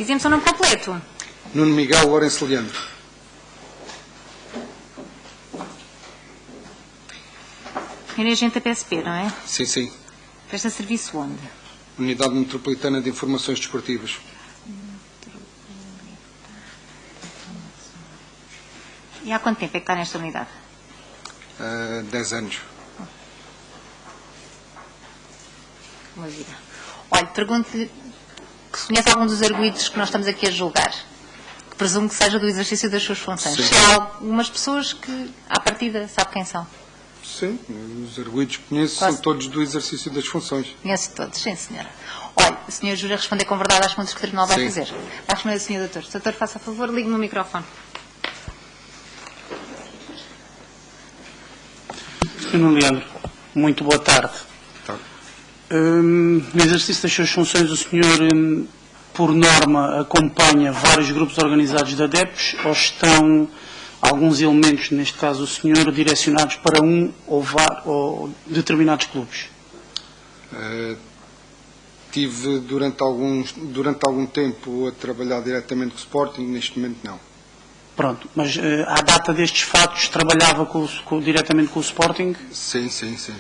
Dizemos o seu nome completo. Nuno Miguel Lourenço Leandro. Senhor agente da PSP, não é? Sim, sim. Presta serviço onde? Unidade Metropolitana de Informações Desportivas. E há quanto tempo é que está nesta unidade? 10 anos. Uma vida. Olha, pergunto-lhe se conhece algum dos arguidos que nós estamos aqui a julgar, que presumo que seja do exercício das suas funções. Sim. Se há algumas pessoas que, à partida, sabe quem são? Sim, os arguidos que conheço Quase. são todos do exercício das funções. Conheço todos, sim, senhora. Olha, o senhor jura responder com verdade às perguntas que o tribunal vai Sim. fazer. Vai responder o senhor doutor. Doutor, faça a favor, ligue-me o microfone. Nuno Leandro, muito boa tarde. Tá. No exercício das suas funções, o senhor, por norma, acompanha vários grupos organizados de adeptos ou estão alguns elementos, neste caso o senhor, direcionados para um ou determinados clubes? Tive durante algum tempo a trabalhar diretamente com o Sporting, neste momento não. Pronto, mas à data destes fatos trabalhava diretamente com o Sporting? Sim, sim, sim.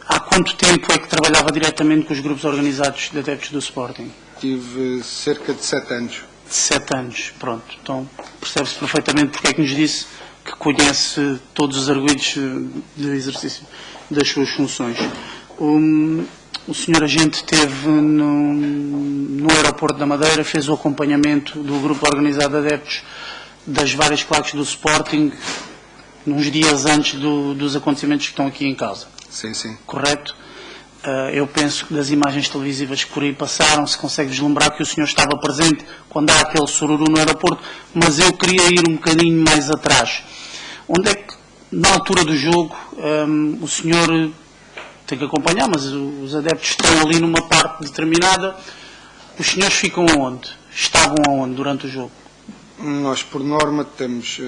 Há quanto tempo é que trabalhava diretamente com os grupos organizados de adeptos do Sporting? Tive cerca de 7 anos. 7 anos, pronto. Então percebe-se perfeitamente porque é que nos disse que conhece todos os arguidos de exercício das suas funções. O senhor agente esteve no aeroporto da Madeira, fez o acompanhamento do grupo organizado de adeptos das várias claques do Sporting uns dias antes dos acontecimentos que estão aqui em causa. Sim, sim. Correto? Eu penso que das imagens televisivas que por aí passaram se consegue vislumbrar que o senhor estava presente quando há aquele sururu no aeroporto, mas eu queria ir um bocadinho mais atrás. Onde é que, na altura do jogo, o senhor tem que acompanhar, mas os adeptos estão ali numa parte determinada, os senhores ficam aonde? Estavam aonde durante o jogo? Nós, por norma, estamos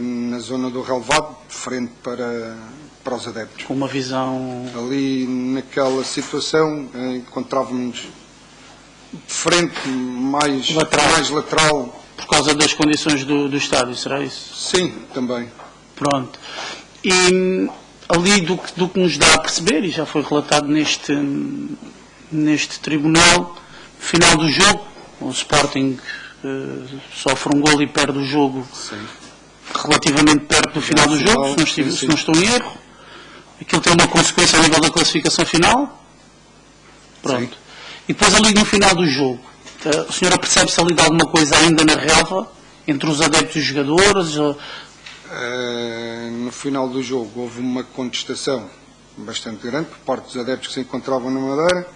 na zona do relevado, de frente para os adeptos. Com uma visão... Ali, naquela situação, encontrávamos de frente, mais lateral. Por causa das condições do estádio, será isso? Sim, também. Pronto. E ali do que nos dá a perceber, e já foi relatado neste tribunal, final do jogo, o Sporting sofre um golo e perde o jogo. Sim. Relativamente perto do final do jogo, se não estou em erro. Aquilo tem uma consequência a nível da classificação final. Pronto. Sim. E depois ali no final do jogo, o senhor apercebe-se ali de alguma coisa ainda na relva, entre os adeptos e os jogadores? No final do jogo houve uma contestação bastante grande por parte dos adeptos que se encontravam na Madeira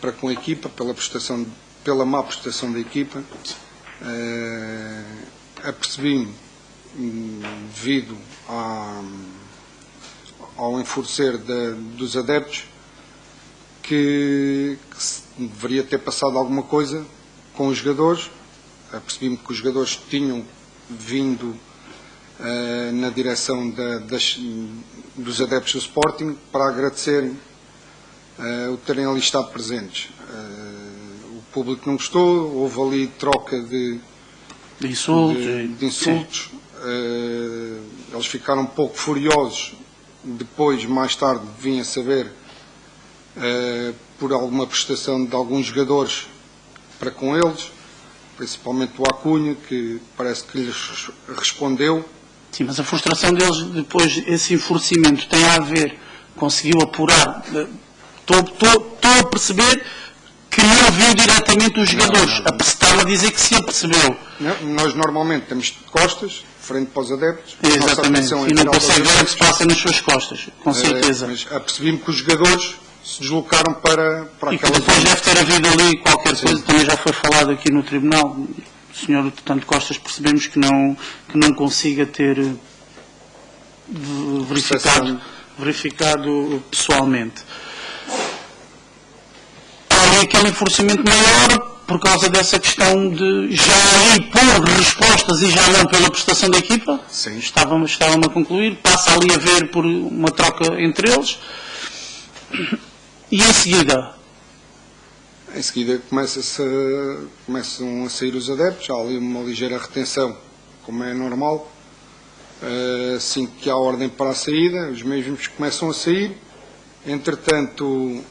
para com a equipa, pela má prestação da equipa. Apercebi-me, devido ao enfurecer dos adeptos, que deveria ter passado alguma coisa com os jogadores. Apercebi-me que os jogadores tinham vindo na direção dos adeptos do Sporting para agradecerem o terem ali estado presentes. O público não gostou, houve ali troca de insultos. Eles ficaram um pouco furiosos. Depois, mais tarde, vim a saber por alguma prestação de alguns jogadores para com eles, principalmente o Acunha, que parece que lhes respondeu. Sim, mas a frustração deles, depois, esse enfurecimento tem a ver, conseguiu apurar. Estou a perceber que não viu diretamente os jogadores. Estava a dizer que se apercebeu. Nós normalmente estamos de costas, frente para os adeptos. Exatamente, e não consegue ver o que se passa nas suas costas, com certeza. Mas apercebi-me que os jogadores se deslocaram para aquela depois zona. deve ter havido ali qualquer coisa, também já foi falado aqui no tribunal. O senhor, tanto Costas, percebemos que não consiga ter verificado pessoalmente. Há ali aquele enfurecimento maior por causa dessa questão de já ir por respostas e já não pela prestação da equipa. Sim. Estavam a concluir, passa ali a ver por uma troca entre eles. E em seguida? Em seguida começam a sair os adeptos, há ali uma ligeira retenção, como é normal. Assim que há ordem para a saída, os mesmos começam a sair. Entretanto,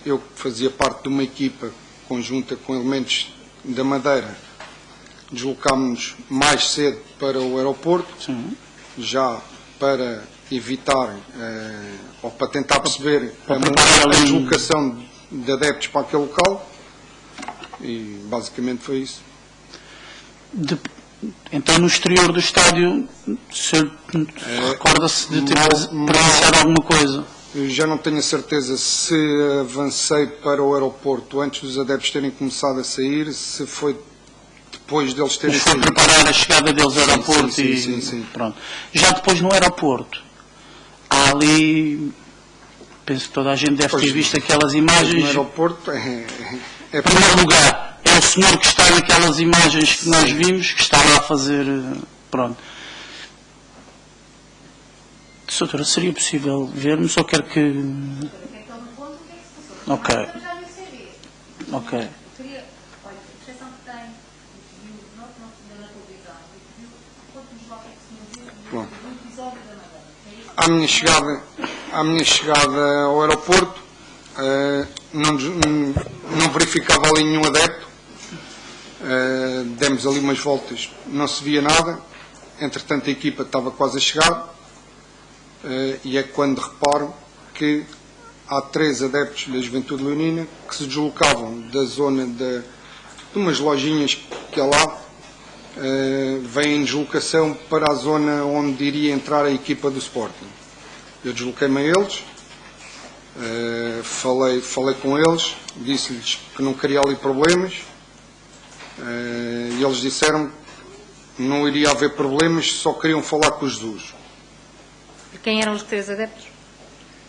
eu fazia parte de uma equipa conjunta com elementos da Madeira, deslocámos-nos mais cedo para o aeroporto, Sim. já para evitar, ou para tentar perceber Para a preparar ali- deslocação de adeptos para aquele local, e basicamente foi isso. Então, no exterior do estádio, recorda-se de ter presenciado alguma coisa? Eu já não tenho a certeza se avancei para o aeroporto antes dos adeptos terem começado a sair, se foi depois deles terem Mas foi saído. preparar a chegada deles ao Sim, aeroporto sim, e sim, sim. pronto. Já depois no aeroporto, há ali, penso que toda a gente deve ter Pois, visto aquelas No imagens. aeroporto Em primeiro lugar, é o senhor que está naquelas imagens que nós vimos, que está lá a fazer, pronto. Doutora, seria possível ver-me? Só quero que... Ok. Ok. Bom. À minha chegada ao aeroporto, não verificava ali nenhum adepto. Demos ali umas voltas, não se via nada. Entretanto, a equipa estava quase a chegar, e é quando reparo que há 3 adeptos da Juventude Leonina que se deslocavam da zona de umas lojinhas que há lá, vêm em deslocação para a zona onde iria entrar a equipa do Sporting. Eu desloquei-me a eles, falei com eles, disse-lhes que não queria ali problemas, e eles disseram que não iria haver problemas, só queriam falar com o Jesus. Quem eram os 3 adeptos?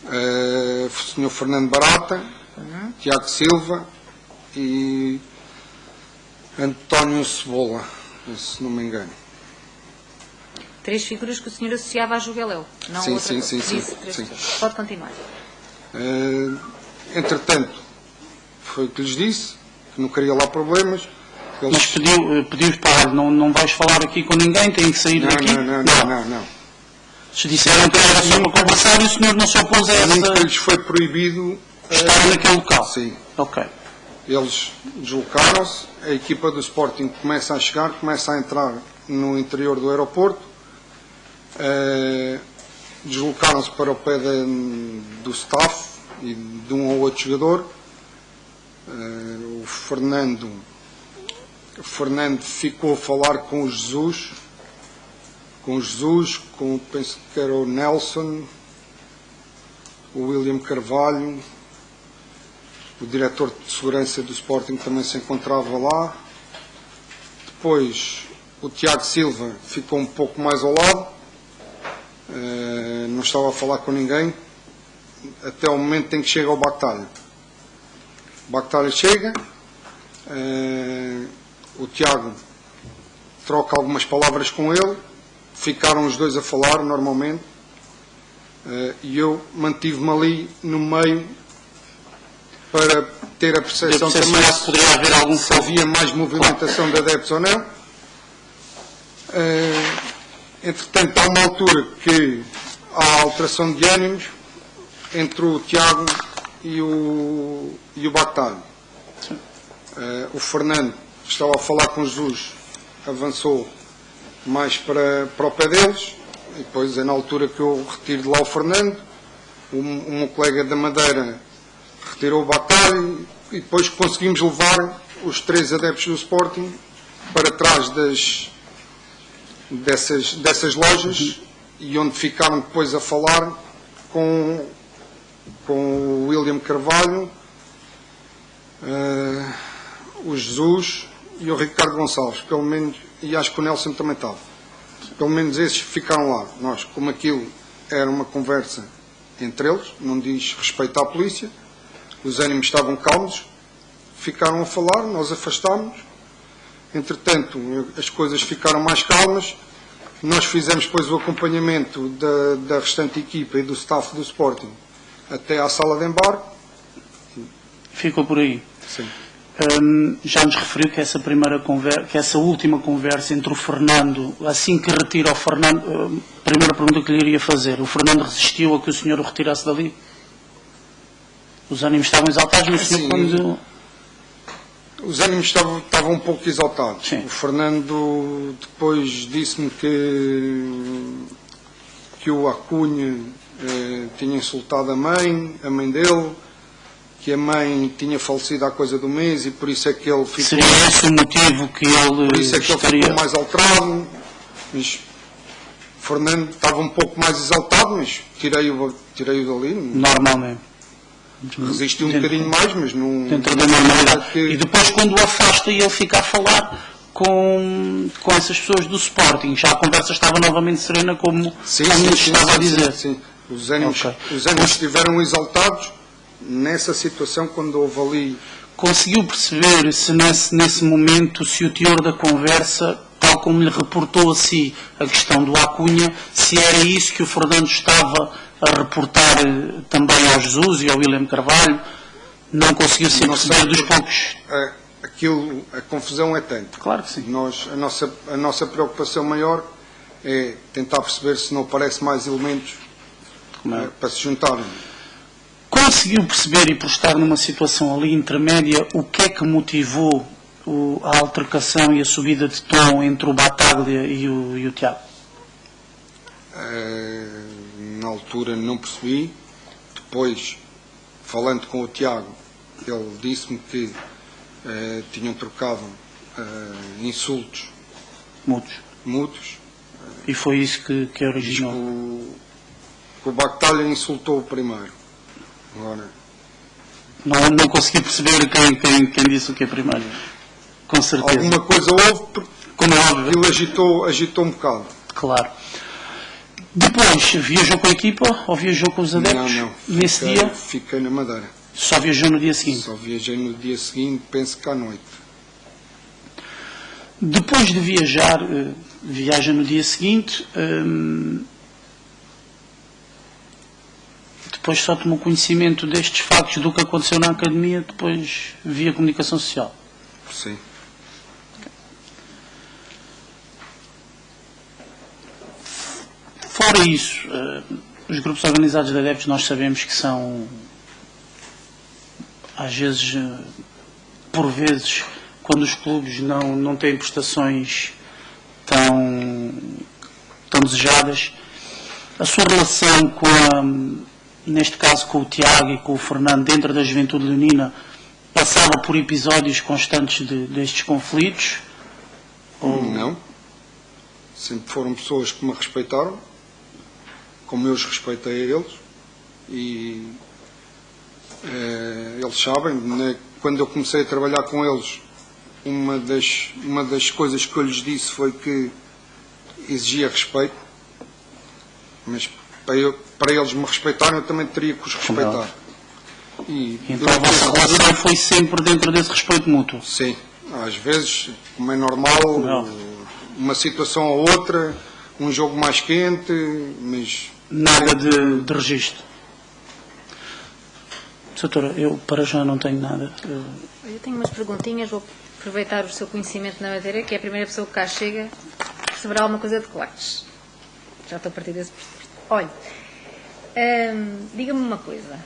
O Sr. Fernando Barata, Tiago Silva e António Cebola, se não me engano. 3 figuras que o senhor associava a Juveléu, não Sim, outra sim, coisa. sim, sim, Disse 3 sim. pessoas. Pode continuar. Entretanto, foi o que lhes disse, que não queria lá problemas. Eles... Mas pediu para, não vais falar aqui com ninguém, tem que sair daqui? Não. Se disseram que era só para conversar e o senhor não se opôs a Nunca essa... lhes foi proibido Estar naquele local? Sim. Ok. Eles deslocaram-se, a equipa do Sporting começa a chegar, começa a entrar no interior do aeroporto, deslocaram-se para o pé do staff e de um ou outro jogador. O Fernando ficou a falar com o Jesus, penso que era o Nelson, o William Carvalho, o diretor de segurança do Sporting também se encontrava lá. Depois o Tiago Silva ficou um pouco mais ao lado, não estava a falar com ninguém, até o momento em que chega o Bactalha. O Bactalha chega, o Tiago troca algumas palavras com ele, ficaram os dois a falar normalmente, e eu mantive-me ali no meio para ter a percepção também se poderia haver algum se havia mais movimentação de adeptos ou não. Entretanto, há uma altura que há alteração de ânimos entre o Tiago e o Bactalho. O Fernando estava a falar com Jesus, avançou mais para o pé deles, e depois é na altura que eu retiro de lá o Fernando, o meu colega da Madeira retirou o Bactalho, e depois conseguimos levar os 3 adeptos do Sporting para trás dessas lojas, e onde ficaram depois a falar com o William Carvalho, o Jesus e o Ricardo Gonçalves, pelo menos, e acho que o Nelson também estava. Pelo menos esses ficaram lá. Nós, como aquilo era uma conversa entre eles, não diz respeito à polícia, os ânimos estavam calmos, ficaram a falar, nós afastámos. Entretanto, as coisas ficaram mais calmas. Nós fizemos depois o acompanhamento da restante equipa e do staff do Sporting até à sala de embarque. Ficou por aí. Sim. Já nos referiu que essa última conversa entre o Fernando, assim que retira o Fernando, a primeira pergunta que lhe iria fazer, o Fernando resistiu a que o senhor o retirasse dali? Os ânimos estavam exaltados, mas o senhor quando... Os ânimos estavam um pouco exaltados. Sim. O Fernando depois disse-me que o Acunha tinha insultado a mãe dele, que a mãe tinha falecido há coisa do mês e por isso é que ele ficou... Seria esse o motivo que ele Por isso é que estaria... ele ficou mais alterado. Mas o Fernando estava um pouco mais exaltado, mas tirei-o dali. Normalmente. Resisti um bocadinho mais, mas não... Dentro da normalidade. E depois quando o afasta e ele fica a falar com essas pessoas do Sporting, já a conversa estava novamente serena como estava a dizer. Sim. Os ânimos Ok. estiveram exaltados nessa situação quando houve ali... Conseguiu perceber se nesse momento, se o teor da conversa, tal como lhe reportou a si a questão do Acunha, se era isso que o Fernando estava a reportar também ao Jesus e ao William Carvalho? Não conseguiu se perceber dos poucos... A confusão é tanta. Claro que sim. A nossa preocupação maior é tentar perceber se não aparece mais elementos para se juntarem. Conseguiu perceber, e por estar numa situação ali intermédia, o que é que motivou a altercação e a subida de tom entre o Bataglia e o Tiago? Na altura não percebi. Depois, falando com o Tiago, ele disse-me que tinham trocado insultos mútuos. E foi isso que originou? Que o Bataglia insultou o primeiro. Agora... Não consegui perceber quem disse o que é primeiro. Com certeza. Alguma coisa houve, porque como é óbvio. ele agitou um bocado. Claro. Depois, viajou com a equipa ou viajou com os adeptos? Não. Nesse dia? Fiquei na Madeira. Só viajou no dia seguinte? Só viajei no dia seguinte, penso que à noite. Depois de viajar, viaja no dia seguinte, depois só tomou conhecimento destes factos do que aconteceu na academia, depois via comunicação social. Sim. Fora isso, os grupos organizados de adeptos nós sabemos que são, às vezes, por vezes, quando os clubes não têm prestações tão desejadas, a sua relação neste caso com o Tiago e com o Fernando dentro da Juventude Leonina passava por episódios constantes destes conflitos? Não. Sempre foram pessoas que me respeitaram, como eu os respeitei a eles, e eles sabem, né, quando eu comecei a trabalhar com eles, uma das coisas que eu lhes disse foi que exigia respeito, mas para eles me respeitarem eu também teria que os respeitar. Então a vossa relação foi sempre dentro desse respeito mútuo? Sim, às vezes, como é normal, uma situação ou outra, um jogo mais quente, mas... Nada de registro. Doutora, eu para já não tenho nada. Eu tenho umas perguntinhas, vou aproveitar o seu conhecimento na matéria, que é a primeira pessoa que cá chega, perceberá alguma coisa de claques. Já estou a partir desse pressuposto. Olha, diga-me uma coisa,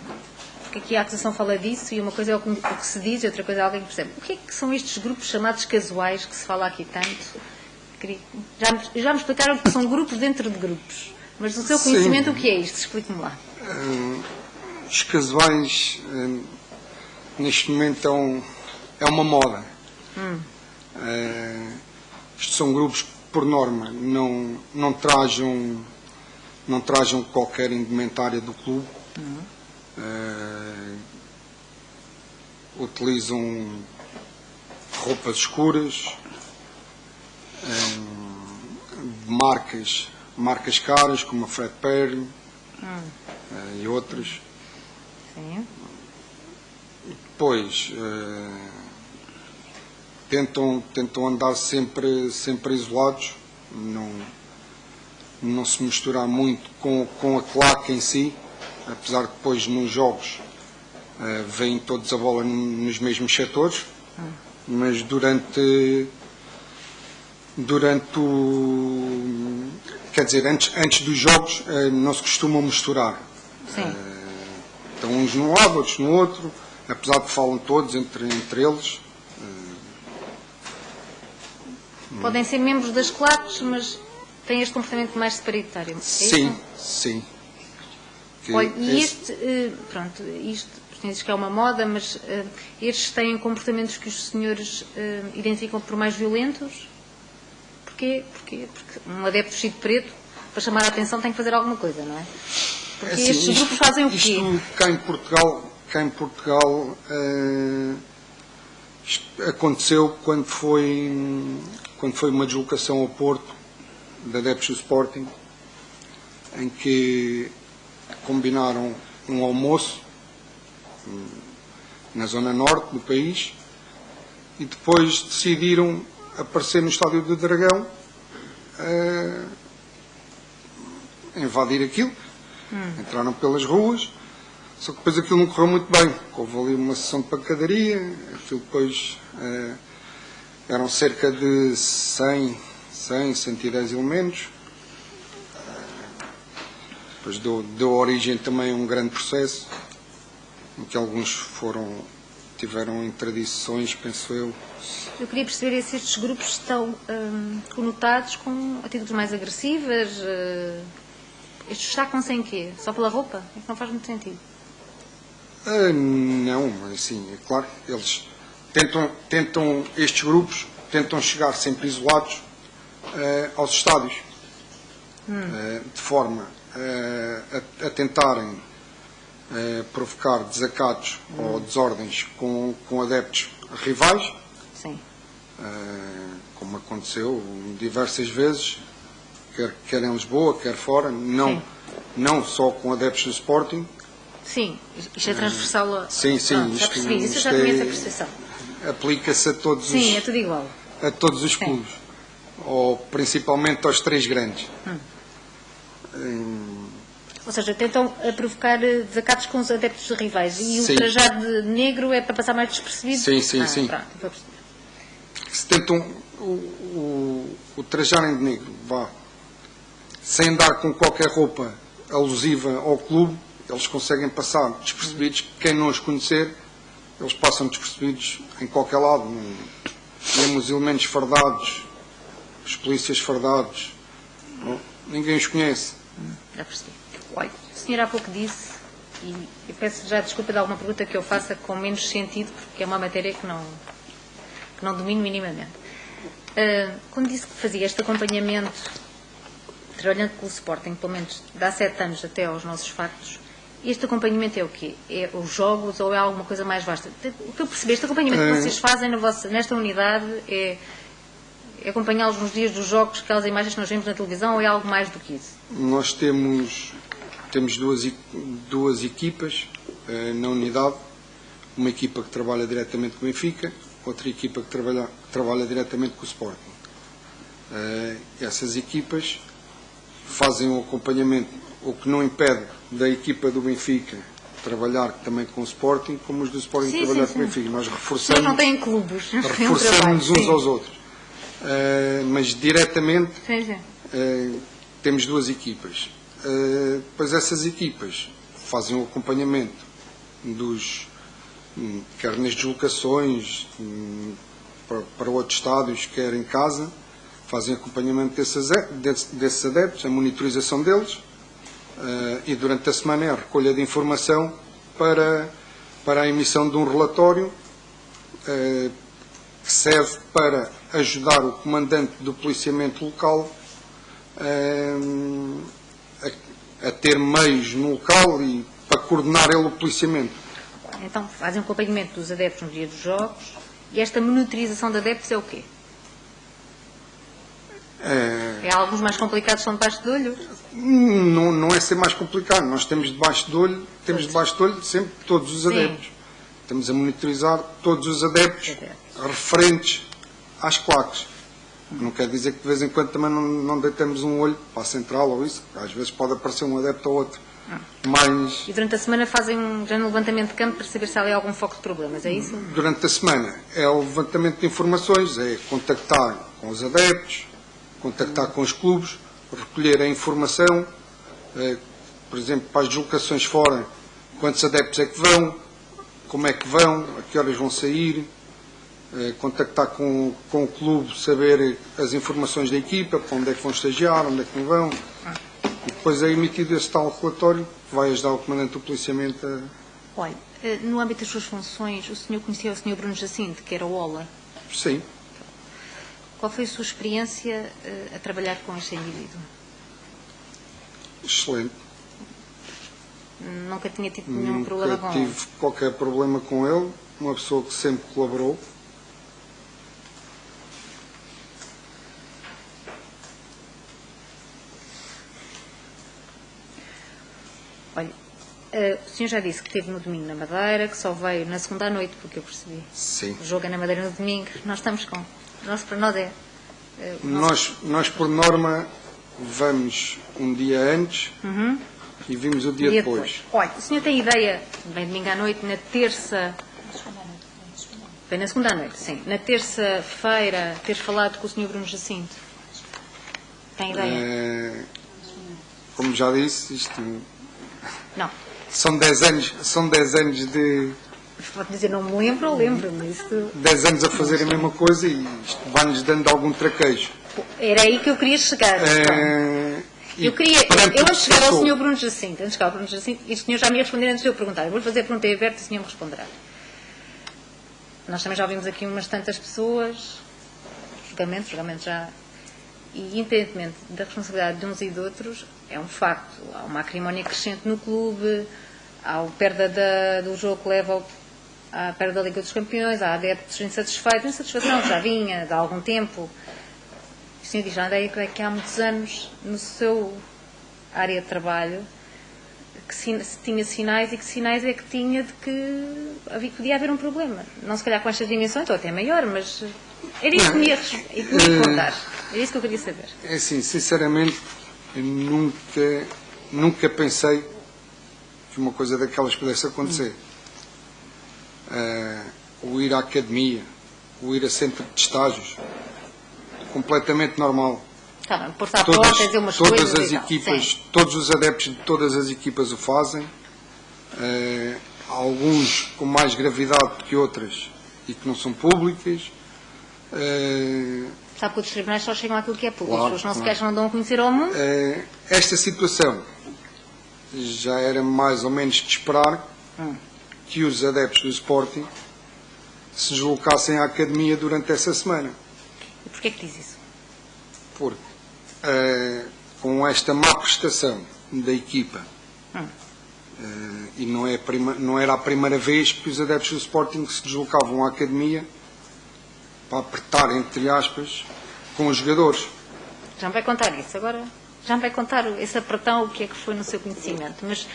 porque aqui a acusação fala disso, e uma coisa é o que se diz e outra coisa é alguém que percebe. O que é que são estes grupos chamados casuais, que se fala aqui tanto? Já me explicaram que são grupos dentro de grupos, mas do seu conhecimento, o que é isto? Explique-me lá. Os casuais, neste momento, é uma moda. Estes são grupos que, por norma, não trajam qualquer indumentária do clube. Utilizam roupas escuras, marcas caras como a Fred Perry e outras. Sim. Depois tentam andar sempre isolados, não se misturar muito com a claque em si, apesar de depois nos jogos veem todos a bola nos mesmos setores, mas durante o... Quer dizer, antes dos jogos não se costumam misturar. Sim. Estão uns num lado, outros no outro, apesar de falam todos entre eles. Podem ser membros das claques, mas têm este comportamento mais separitário. É Sim, isso? sim. Olha, e pronto, isto dizes que é uma moda, mas estes têm comportamentos que os senhores identificam por mais violentos? Porquê? Porque um adepto vestido de preto, para chamar a atenção, tem que fazer alguma coisa, não é? Porque assim, estes grupos fazem o quê? Isto cá em Portugal isto aconteceu quando foi uma deslocação ao Porto de adeptos do Sporting, em que combinaram um almoço na zona norte do país e depois decidiram aparecer no Estádio do Dragão, invadir aquilo, entraram pelas ruas, só que depois aquilo não correu muito bem, houve ali uma sessão de pancadaria, aquilo depois eram cerca de 110 elementos, depois deu origem também a um grande processo, em que alguns tiveram interdições, penso eu. Eu queria perceber se estes grupos estão conotados com atitudes mais agressivas. Estes destacam-se em quê? Só pela roupa? É que não faz muito sentido. Não, assim, é claro, eles estes grupos tentam chegar sempre isolados aos estádios, de forma a tentarem provocar desacatos ou desordens com adeptos rivais, Sim. como aconteceu diversas vezes, quer em Lisboa, quer fora, não só com adeptos do Sporting. Sim, isto é transversal a... Sim, Pronto, já percebi, isso eu já tinha essa percepção. Aplica-se a todos Sim, é tudo igual. a todos os clubes, ou principalmente aos três grandes. Ou seja, tentam provocar desacatos com os adeptos de rivais. E Sim. o trajado de negro é para passar mais despercebido? Sim. Pronto, vou perceber. Se tentam o trajarem de negro, sem andar com qualquer roupa alusiva ao clube, eles conseguem passar despercebidos. Quem não os conhecer, eles passam despercebidos em qualquer lado. Temos elementos fardados, os polícias fardados, ninguém os conhece. Já percebi. Olha, o senhor há pouco disse, e eu peço já desculpa de alguma pergunta que eu faça com menos sentido, porque é uma matéria que não domino minimamente. Quando disse que fazia este acompanhamento, trabalhando com o Sporting, pelo menos de há 7 anos até aos nossos factos, este acompanhamento é o quê? É os jogos ou é alguma coisa mais vasta? O que eu percebi, este acompanhamento que vocês fazem nesta unidade é acompanhá-los nos dias dos jogos, aquelas imagens que nós vemos na televisão, ou é algo mais do que isso? Nós temos duas equipas na unidade, uma equipa que trabalha diretamente com o Benfica, outra equipa que trabalha diretamente com o Sporting. Essas equipas fazem o acompanhamento, o que não impede da equipa do Benfica trabalhar também com o Sporting, como os do Sporting trabalhar com o Benfica. Nós reforçamos, não têm clubes, reforçamos uns aos outros. Mas diretamente temos duas equipas. Depois essas equipas fazem o acompanhamento quer nas deslocações para outros estádios, quer em casa, fazem acompanhamento desses adeptos, a monitorização deles, e durante a semana é a recolha de informação para a emissão de um relatório que serve para ajudar o comandante do policiamento local a ter meios no local e para coordenar ele o policiamento. Então, fazem um acompanhamento dos adeptos no dia dos jogos, e esta monitorização de adeptos é o quê? É alguns mais complicados são debaixo do olho? Não é ser mais complicado. Nós temos debaixo do olho, sempre todos os adeptos. Estamos a monitorizar todos os adeptos referentes às claques. Não quer dizer que de vez em quando também não deitamos um olho para a central ou isso. Às vezes pode aparecer um adepto ou outro Mas E durante a semana fazem já um levantamento de campo para saber se há ali algum foco de problemas, é isso? durante a semana é o levantamento de informações, é contactar com os adeptos, contactar com os clubes, recolher a informação, por exemplo, para as deslocações fora, quantos adeptos é que vão, como é que vão, a que horas vão sair, contactar com o clube, saber as informações da equipa, para onde é que vão estagiar, onde é que não vão. E depois é emitido esse tal relatório que vai ajudar o comandante do policiamento a... Olha, no âmbito das suas funções, o senhor conheceu o senhor Bruno Jacinto, que era o OLA. Sim. Qual foi a sua experiência a trabalhar com este indivíduo? Excelente. Nunca tinha tido nenhum problema com Nunca ele? tive qualquer problema com ele. Uma pessoa que sempre colaborou. Olha, o senhor já disse que esteve no domingo na Madeira, que só veio na segunda à noite, porque eu percebi. Sim. O jogo é na Madeira no domingo. Nós estamos com... Para nós é... o nosso- Nós, por norma, vamos um dia antes e vimos o dia depois. Olha, o senhor tem ideia, bem domingo à noite, na terça... Foi na segunda à noite, sim. Na terça-feira, teres falado com o senhor Bruno Jacinto? Tem ideia? Como já disse, isto Não. são 10 anos de... Pode dizer, não me lembro ou lembro-me. Isto... 10 anos a fazer a mesma coisa e isto vai-nos dando algum traquejo. Era aí que eu queria chegar. E Eu queria, perante eu o que antes de chegar ao passou, senhor Bruno Jacinto, e o senhor já me ia responder antes de eu perguntar. Eu vou fazer a pergunta aberta e o senhor me responderá. Nós também já ouvimos aqui umas tantas pessoas, julgamentos já, e independentemente da responsabilidade de uns e de outros, é um facto. Há uma acrimónia crescente no clube, há a perda do jogo que leva à perda da Liga dos Campeões, há adeptos insatisfeitos, insatisfação que já vinha de há algum tempo. O senhor diz, já andei que há muitos anos no seu área de trabalho, que tinha sinais e que sinais é que tinha de que podia haver um problema. Não se calhar com estas dimensões, ou até maior, mas era isso que me ia contar. Era isso que eu queria saber. É assim, sinceramente, eu nunca pensei que uma coisa daquelas pudesse acontecer. O ir à academia, o ir a centro de estágios, completamente normal. Tá bem, pôr-se à porta, dizer umas coisas Todas as e tal. equipas, Sim. todos os adeptos de todas as equipas o fazem. Alguns com mais gravidade que outras e que não são públicas. Sabe que os tribunais só chegam àquilo que é público. Claro, As pessoas não se claro. queixam, não dão a conhecer ao mundo. Esta situação já era mais ou menos de esperar que os adeptos do Sporting se deslocassem à academia durante essa semana. E porquê que diz isso? Porque com esta má prestação da equipa, e não era a primeira vez que os adeptos do Sporting se deslocavam à academia para apertar, entre aspas, com os jogadores. Já me vai contar isso. Agora, já me vai contar esse apertão, o que é que foi no seu conhecimento. Mas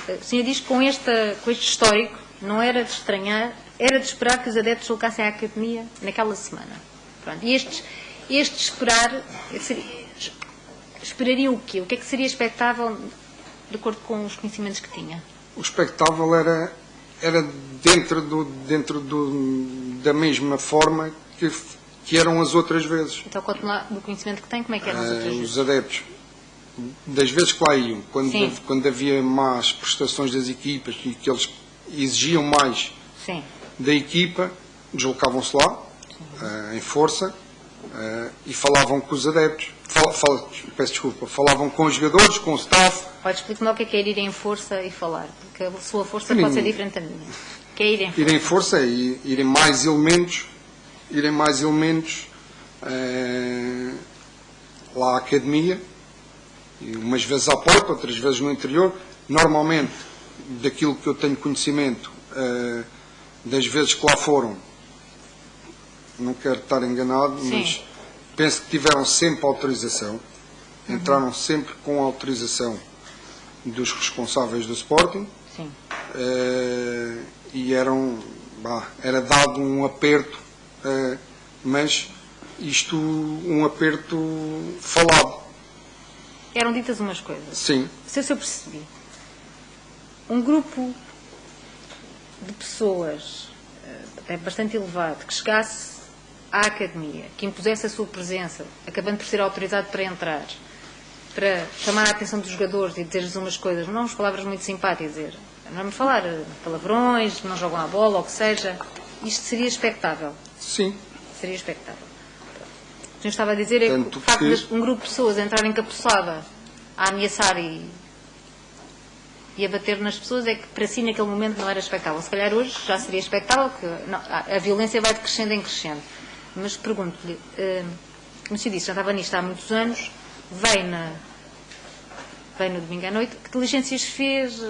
o senhor diz que com este histórico, não era de estranhar, era de esperar que os adeptos deslocassem à academia naquela semana. Pronto. E este esperar, esperariam o quê? O que é que seria expectável de acordo com os conhecimentos que tinha? O expectável era dentro da mesma forma que eram as outras vezes. Então, conto lá do conhecimento que tem, como é que eram as outras vezes? Os adeptos, das vezes que lá iam, Sim. quando havia más prestações das equipas e que eles exigiam mais Sim. da equipa, deslocavam-se lá, em força, e falavam com os adeptos. Peço desculpa, falavam com os jogadores, com o staff. Pode explicar-me o que é ir em força e falar, porque a sua força Sim. pode ser diferente da minha. O que é ir em força? Ir em força e irem mais elementos lá à academia, e umas vezes à porta, outras vezes no interior. Normalmente, daquilo que eu tenho conhecimento, das vezes que lá foram, não quero estar enganado, Sim. mas penso que tiveram sempre autorização, entraram sempre com autorização dos responsáveis do Sporting. Sim. E era dado um aperto, mas isto um aperto falado. Eram ditas umas coisas. Sim. Se eu percebi, um grupo de pessoas até bastante elevado que chegasse à academia, que impusesse a sua presença, acabando por ser autorizado para entrar, para chamar a atenção dos jogadores e dizer-lhes umas coisas, não umas palavras muito simpáticas, dizer, não vamos falar palavrões, não jogam a bola, ou o que seja, isto seria expectável. Sim. Seria expectável. O que eu estava a dizer é Tanto que o facto que- de um grupo de pessoas entrar encapuçada a ameaçar e a bater nas pessoas é que para si naquele momento não era expectável. Se calhar hoje já seria expectável, que não, a violência vai de crescendo em crescendo. Mas pergunto-lhe, como se disse, já estava nisto há muitos anos, veio no domingo à noite, que diligências fez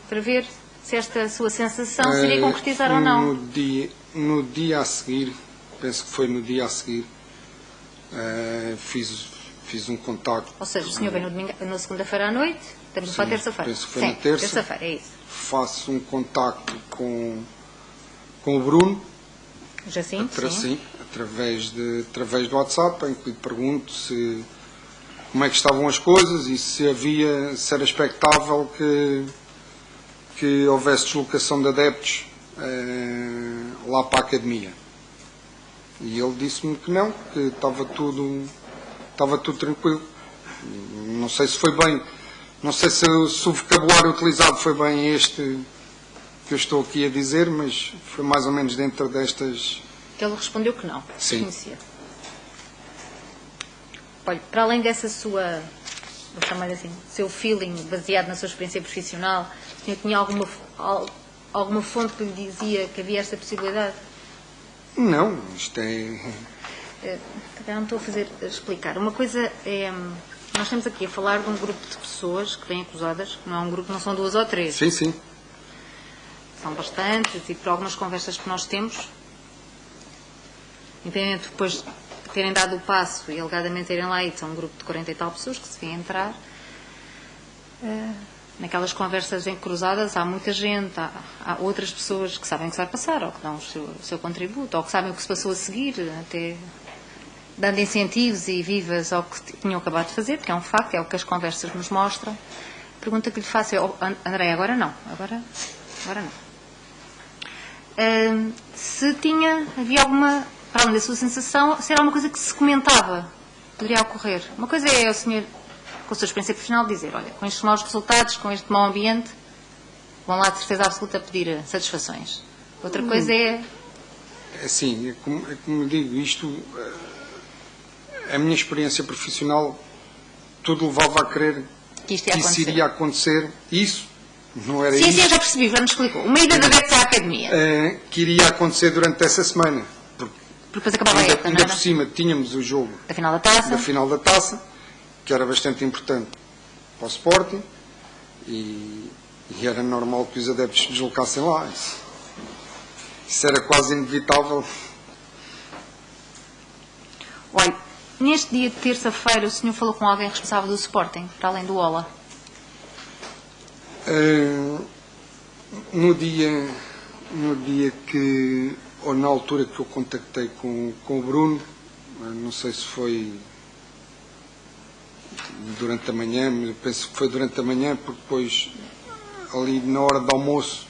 para ver se esta sua sensação se iria concretizar ou não? No dia a seguir, penso que foi no dia a seguir, fiz um contacto. Ou seja, o senhor veio na segunda-feira à noite, estamos a falar terça-feira. Penso que foi Sim, na terça. terça-feira, é isso. Faço um contacto com o Bruno, Já sim? sim, através do WhatsApp, em que lhe pergunto como é que estavam as coisas e se era expectável que houvesse deslocação de adeptos lá para a academia. E ele disse-me que não, que estava tudo tranquilo. Não sei se foi bem, não sei se o vocabulário utilizado foi bem este que eu estou aqui a dizer, mas foi mais ou menos dentro destas... Que ele respondeu que não, que Sim. conhecia. Olha, para além dessa sua, vou chamar assim, seu feeling baseado na sua experiência profissional, o senhor tinha alguma fonte que lhe dizia que havia esta possibilidade? Não, isto é... Não estou a explicar. Uma coisa é, nós estamos aqui a falar de um grupo de pessoas que vêm acusadas, não é um grupo, não são duas ou três. Sim, sim. São bastantes e por algumas conversas que nós temos, independente depois de terem dado o passo e alegadamente irem lá e são um grupo de 40 e tal pessoas que se vêm entrar, naquelas conversas cruzadas há muita gente, há outras pessoas que sabem o que se vai passar, ou que dão o seu contributo, ou que sabem o que se passou a seguir, até dando incentivos e vivas ao que tinham acabado de fazer, que é um facto, é o que as conversas nos mostram. A pergunta que lhe faço é, André, agora não. Agora não. Se havia alguma, para além da sua sensação, se era uma coisa que se comentava, poderia ocorrer. Uma coisa é o senhor, com a sua experiência profissional, dizer, olha, com estes maus resultados, com este mau ambiente, vão lá de certeza absoluta a pedir satisfações. Outra coisa é... Assim, é como digo, isto, a minha experiência profissional, tudo levava a crer que isto isso iria acontecer. Isso não era sim, isso. Sim, já percebi, já me explicou. Uma ida de adeptos à academia. Que iria acontecer durante essa semana. Porque depois acabava a época, não ainda era? por cima tínhamos o jogo Da final da taça. Que era bastante importante para o Sporting e era normal que os adeptos se deslocassem lá. Isso era quase inevitável. Olha, neste dia de terça-feira o senhor falou com alguém responsável do Sporting, para além do Ola? No dia que, ou na altura que eu contactei com o Bruno, não sei se foi durante a manhã, mas penso que foi durante a manhã, porque depois, ali na hora do almoço,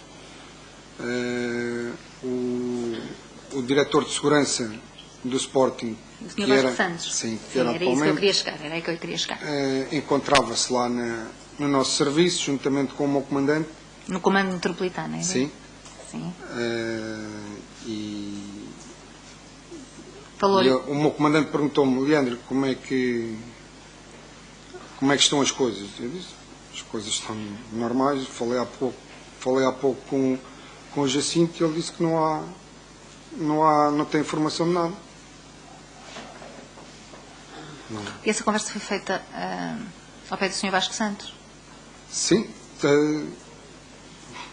o diretor de segurança do Sporting, O senhor Vasco Santos. Sim, que Sim, era era isso que eu queria chegar, era aí que eu queria chegar. encontrava-se lá no nosso serviço, juntamente com o meu comandante. No comando metropolitano, é? Sim. Sim. O meu comandante perguntou-me, Leandro, como é que estão as coisas? Eu disse, as coisas estão normais. Falei há pouco com o Jacinto e ele disse que não tem informação de nada. Não. E essa conversa foi feita ao pé do Sr. Vasco Santos? Sim.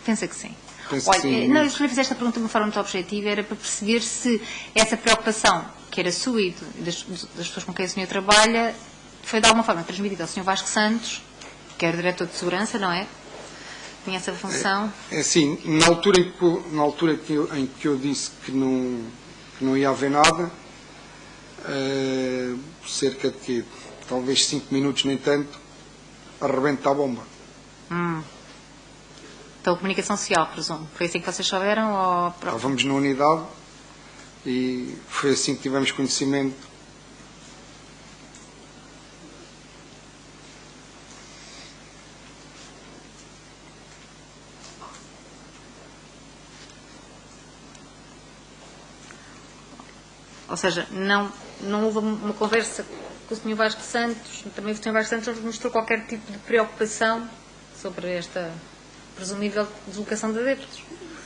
Pensa que sim. Penso Olha, que sim. não, eu escolhi fazer esta pergunta de uma forma muito objetiva, era para perceber se essa preocupação, que era sua e das pessoas com quem o senhor trabalha, foi de alguma forma transmitida ao Sr. Vasco Santos, que era o diretor de segurança, não é? Tinha essa função. Assim, na altura em que eu disse que não ia haver nada, cerca de talvez 5 minutos, nem tanto, arrebenta a bomba. Pela comunicação social, presumo. Foi assim que vocês souberam? Ou... Estávamos na unidade e foi assim que tivemos conhecimento. Ou seja, não houve uma conversa com o Sr. Vasco Santos, também o Sr. Vasco Santos não mostrou qualquer tipo de preocupação sobre esta presumível deslocação de adeptos.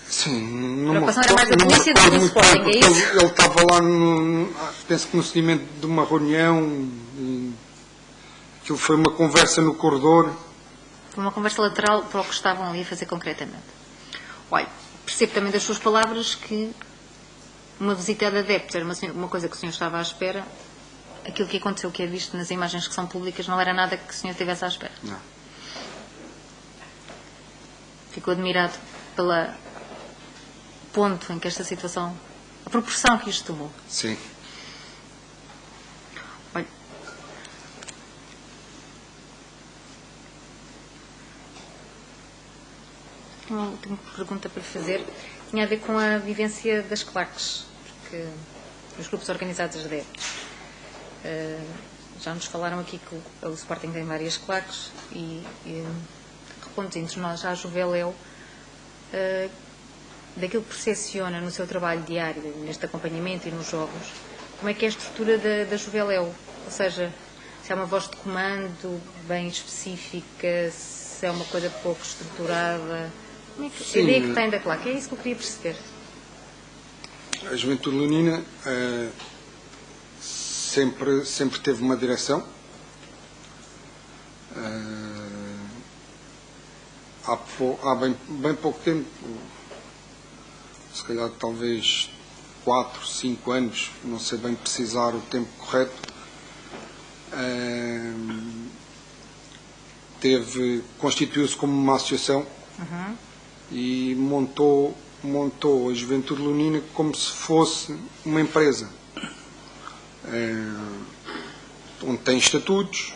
Sim, A preocupação era mais da polícia do que do Sporting, é isso? Ele estava lá, penso que no seguimento de uma reunião, e aquilo foi uma conversa no corredor. Foi uma conversa lateral para o que estavam ali a fazer concretamente. Olha, percebo também das suas palavras que uma visita de adeptos era uma coisa que o senhor estava à espera. Aquilo que aconteceu, que é visto nas imagens que são públicas, não era nada que o senhor estivesse à espera. Não. Ficou admirado pela ponto em que esta situação, a proporção que isto tomou. Sim. Olha, uma última pergunta para lhe fazer. Tinha a ver com a vivência das claques, porque os grupos organizados de adeptos. Já nos falaram aqui que o Sporting tem várias claques e reconduzindo nós à Juveléu, daquilo que percepciona no seu trabalho diário, neste acompanhamento e nos jogos, como é que é a estrutura da Juveléu? Ou seja, se é uma voz de comando bem específica, se é uma coisa pouco estruturada, como é que, a ideia que tem da claque? É isso que eu queria perceber. A Juventude Leonina sempre teve uma direção. Há bem pouco tempo, se calhar talvez 4, 5 anos, não sei bem precisar o tempo correto, constituiu-se como uma associação e montou a Juventude Leonina como se fosse uma empresa, onde tem estatutos,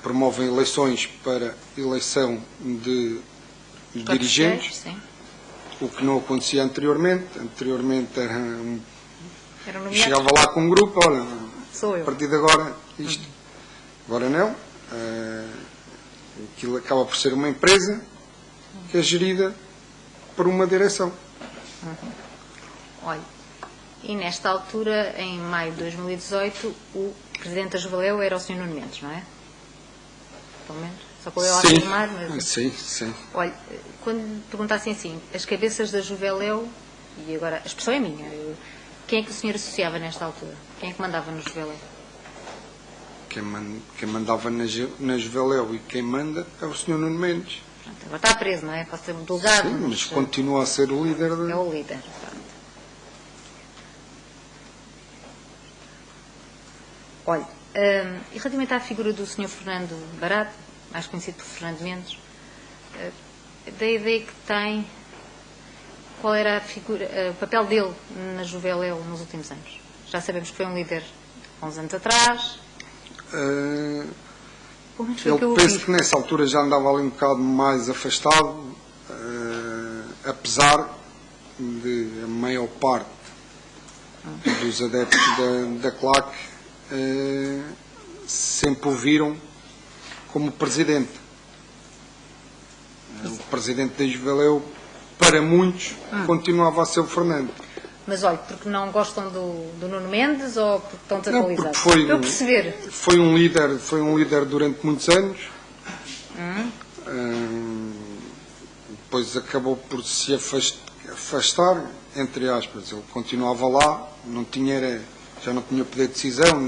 promovem eleições para eleição de dirigentes, Sim. o que não acontecia anteriormente. Anteriormente Era um chegava lá com um grupo, olha, Sou eu. a partir de agora isto. Agora não. Aquilo acaba por ser uma empresa que é gerida por uma direção. Olha, e nesta altura, em maio de 2018, o presidente da Juveléu era o Sr. Nuno Mendes, não é? Pelo menos, só para eu afirmar, mas... Sim. Olha, quando me perguntassem assim, as cabeças da Juveléu, e agora a expressão é minha, quem é que o senhor associava nesta altura? Quem é que mandava no Juveléu? Quem mandava na Juveléu e quem manda é o Sr. Nuno Mendes. Pronto, agora está preso, não é? Pode ser um delegado. Sim, mas continua a ser o líder É o líder. Pronto. Olha, e relativamente à figura do Sr. Fernando Barato, mais conhecido por Fernando Mendes, da ideia que tem, qual era o papel dele na Juveléu nos últimos anos? Já sabemos que foi um líder há uns anos atrás. Pelo menos foi o que eu Eu ouvi. penso que nessa altura já andava ali um bocado mais afastado, apesar de a maior parte dos adeptos da claque sempre o viram como presidente. O presidente da Juveléu, para muitos, continuava a ser o Fernando. Mas olha, porque não gostam do Nuno Mendes ou porque estão Não, desatualizados? porque Para eu perceber. foi um líder durante muitos anos. Depois acabou por se afastar, entre aspas. Ele continuava lá, já não tinha poder de decisão,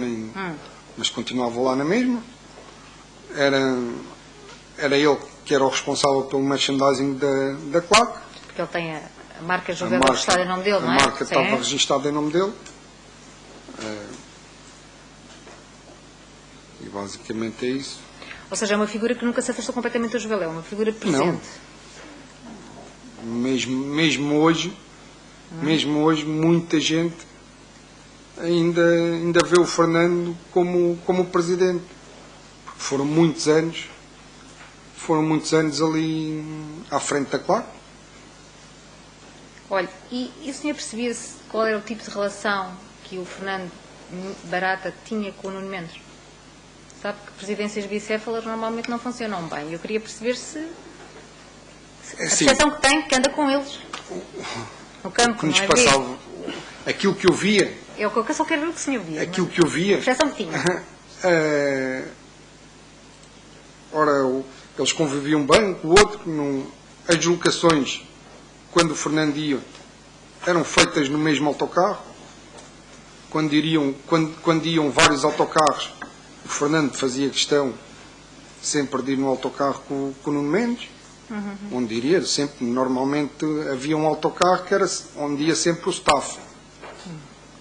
mas continuava lá na mesma. Era ele que era o responsável pelo merchandising da claque. Porque ele tem a marca Juveléu registrada em nome dele, não é? A marca Sim. estava registada em nome dele. E basicamente é isso. Ou seja, é uma figura que nunca se afastou completamente da Juveléu, é uma figura presente. Mesmo hoje, muita gente ainda vê o Fernando como presidente. Porque foram muitos anos foram muitos anos ali à frente da claque. Olha, e o senhor percebia-se qual era o tipo de relação que o Fernando Barata tinha com o Nuno Mendes? Sabe que presidências bicéfalas normalmente não funcionam bem. Eu queria perceber se a Assim, percepção que tem, que anda com eles no campo, que nos não é passava, aquilo que eu via, É o que eu só quero ver o que o senhor via. aquilo que eu via, A percepção que tinha. ora, eles conviviam bem um com o outro, as deslocações, quando o Fernando ia, eram feitas no mesmo autocarro. Quando iam vários autocarros, o Fernando fazia questão sempre de ir no autocarro com o Nuno Mendes, onde iria sempre, normalmente havia um autocarro que era onde ia sempre o staff.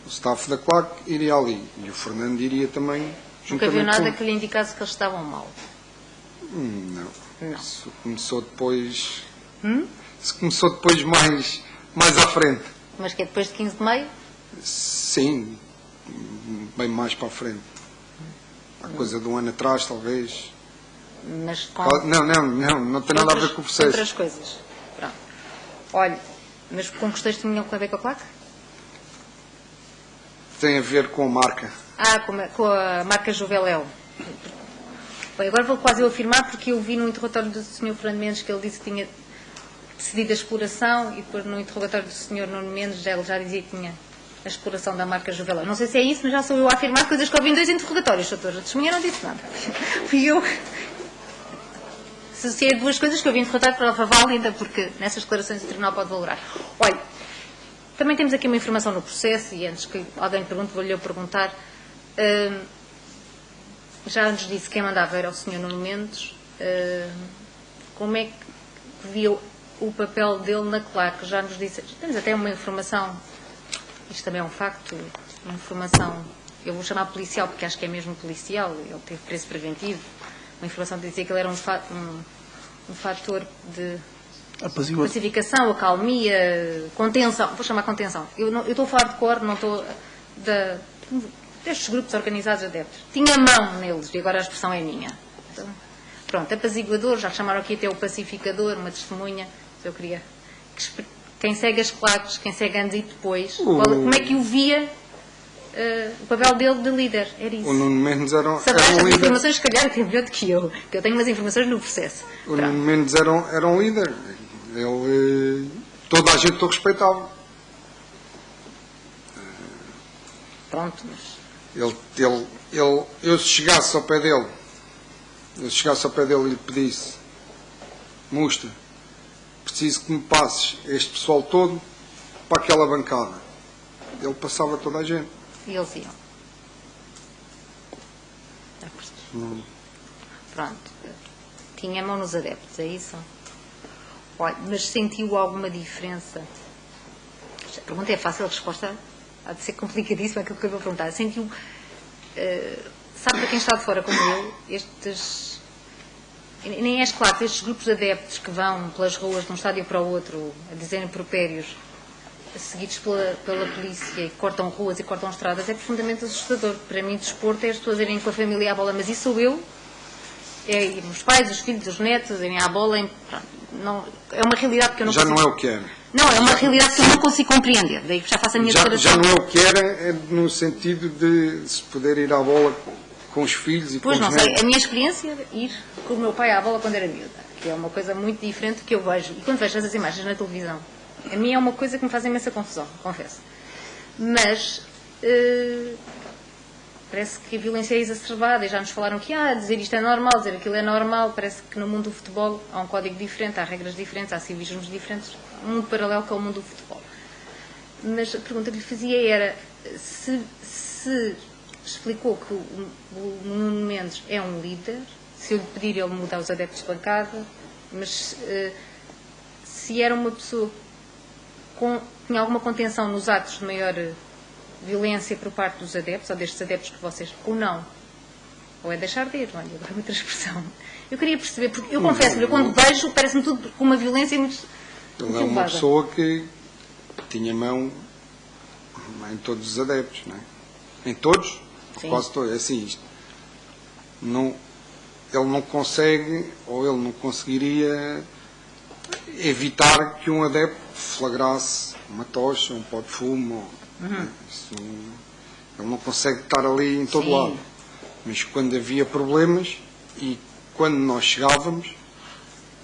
O staff da claque iria ali, e o Fernando iria também Nunca viu juntamente nada com... que lhe indicasse que eles estavam mal. Não. Não. Isso começou depois... Isso começou depois mais à frente. Mas que é depois de 15 de maio? Sim, bem mais para a frente. Há coisa de um ano atrás, talvez. Mas com Não tem nada a ver com o processo. outras coisas. Pronto. Olha, mas com que textos tinham a ver com a claque? Tem a ver com a marca. Com a marca Juveléu. Bem, agora vou quase eu afirmar, porque eu vi no interrogatório do Sr. Fernando Mendes que ele disse que tinha decidido a exploração, e depois no interrogatório do Sr. Nuno Mendes ele já dizia que tinha a exploração da marca Juveléu. Não sei se é isso, mas já sou eu a afirmar coisas que eu vi em 2 interrogatórios, doutor. A testemunha não disse nada. Fui eu. Se é 2 coisas que eu vi em interrogatório para prova válida, porque nessas declarações o Tribunal pode valorar. Olha, também temos aqui uma informação no processo, e antes que alguém pergunte, vou-lhe eu perguntar. Já nos disse que quem mandava era o Sr. Nuno Mendes. Como é que via o papel dele na claque? Já nos disse. Temos até uma informação, isto também é um facto, uma informação, eu vou chamar policial porque acho que é mesmo policial, ele teve preço preventivo, uma informação que dizia que ele era um fator de pacificação, acalmia, contenção, vou chamar contenção. Eu estou a falar de cor, não estou destes grupos organizados adeptos. Tinha mão neles, e agora a expressão é minha. Então, pronto, apaziguador, já chamaram aqui até o pacificador, uma testemunha, eu queria... Quem segue as claques, quem segue antes e depois, como é que o via o papel dele de líder? Era isso. O Nuno Mendes era um líder. líder. Informações, se calhar, tem melhor do que eu tenho umas informações no processo. O Nuno Mendes era um líder. Ele, toda a gente o respeitava. Pronto, mas... Eu se chegasse ao pé dele, e lhe pedisse: Mustra, preciso que me passes este pessoal todo para aquela bancada. Ele passava toda a gente. E eles iam. Pronto. Tinha mão nos adeptos, é isso? Olha, mas sentiu alguma diferença? A pergunta é fácil, a resposta há de ser complicadíssima, aquilo que eu vou perguntar. Sentiu, sabe, para quem está de fora como eu, nem é claro, estes grupos de adeptos que vão pelas ruas de um estádio para o outro a dizerem impropérios, seguidos pela polícia, e cortam ruas e cortam estradas, é profundamente assustador. Para mim, desporto é as pessoas irem com a família à bola, mas isso sou eu, é ir os pais, os filhos, os netos, irem à bola, não, é uma realidade que eu não consigo... Já não é o que era. Não, é uma realidade que eu não consigo compreender, daí já faço a minha declaração. Já não é o que era, é no sentido de se poder ir à bola com os filhos e pois com os não sei, netos. a minha experiência de ir com o meu pai à bola quando era miúda, que é uma coisa muito diferente que eu vejo, e quando vejo essas imagens na televisão, a mim é uma coisa que me faz imensa confusão, confesso. Mas parece que a violência é exacerbada, e já nos falaram que dizer isto é normal, dizer aquilo é normal. Parece que no mundo do futebol há um código diferente, há regras diferentes, há civismos diferentes, um mundo paralelo que é o mundo do futebol. Mas a pergunta que lhe fazia era se explicou que o Nuno Mendes é um líder, se eu lhe pedir ele mudar os adeptos de bancada, mas se era uma pessoa tinha alguma contenção nos atos de maior violência por parte dos adeptos, ou destes adeptos que vocês, ou não. Ou é deixar de ir, olha, agora é outra expressão. Eu queria perceber, porque eu confesso, eu quando vejo, parece-me tudo com uma violência muito Ele é uma pessoa que tinha mão em todos os adeptos, não é? Em todos? Sim. Quase todos. É assim, isto. Não, ele não consegue, ou ele não conseguiria evitar que um adepto flagrasse uma tocha, um pó de fumo. Isso, ele não consegue estar ali em todo Sim. lado. Mas quando havia problemas e quando nós chegávamos,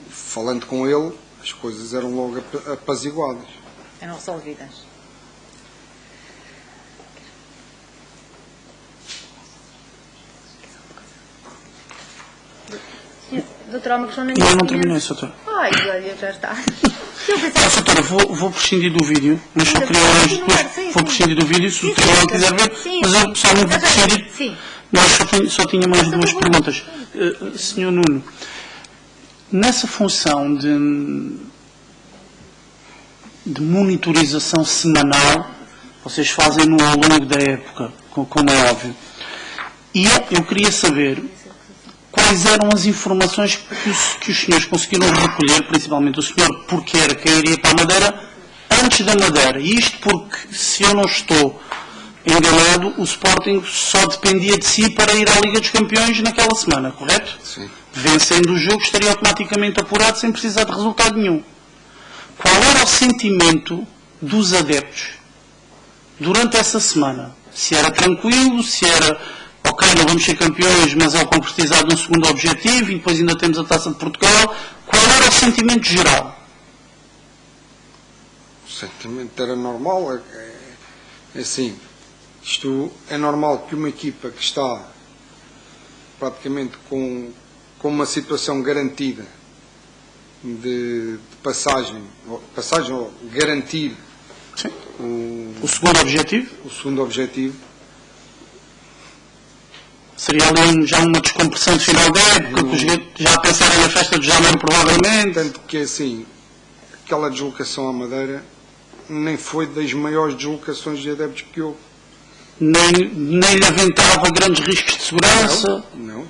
falando com ele, as coisas eram logo apaziguadas. Eram resolvidas. Doutora, há uma questão na minha Eu não opinião. terminei, Soutora. Ai, olha, já está. Eu pensava... Soutora, vou prescindir do vídeo, mas só Sim, queria sim, hoje depois. sim, Vou sim. prescindir do vídeo, se Sim, o doutor sim, quiser ver, sim, mas eu só não vou prescindir. Sim. Não, só tinha mais duas perguntas. Senhor Nuno, nessa função de monitorização semanal, vocês fazem-no ao longo da época, como é óbvio. E eu queria saber quais eram as informações que os senhores conseguiram recolher, principalmente o senhor, porque era quem iria para a Madeira, antes da Madeira. E isto porque, se eu não estou enganado, o Sporting só dependia de si para ir à Liga dos Campeões naquela semana, correto? Sim. Vencendo o jogo, estaria automaticamente apurado sem precisar de resultado nenhum. Qual era o sentimento dos adeptos durante essa semana? Se era tranquilo, se era, ok, não vamos ser campeões, mas é o concretizar de um segundo objetivo e depois ainda temos a Taça de Portugal. Qual era o sentimento geral? O sentimento era normal. É assim, isto é normal que uma equipa que está praticamente com uma situação garantida de passagem ou garantir Sim. O segundo objetivo o segundo objetivo, seria ali já uma descompressão de final da época, que os jogadores já pensaram na festa de janeiro, provavelmente. tanto que assim, aquela deslocação à Madeira nem foi das maiores deslocações de adeptos que houve. Nem lhe aventava grandes riscos de segurança. Não.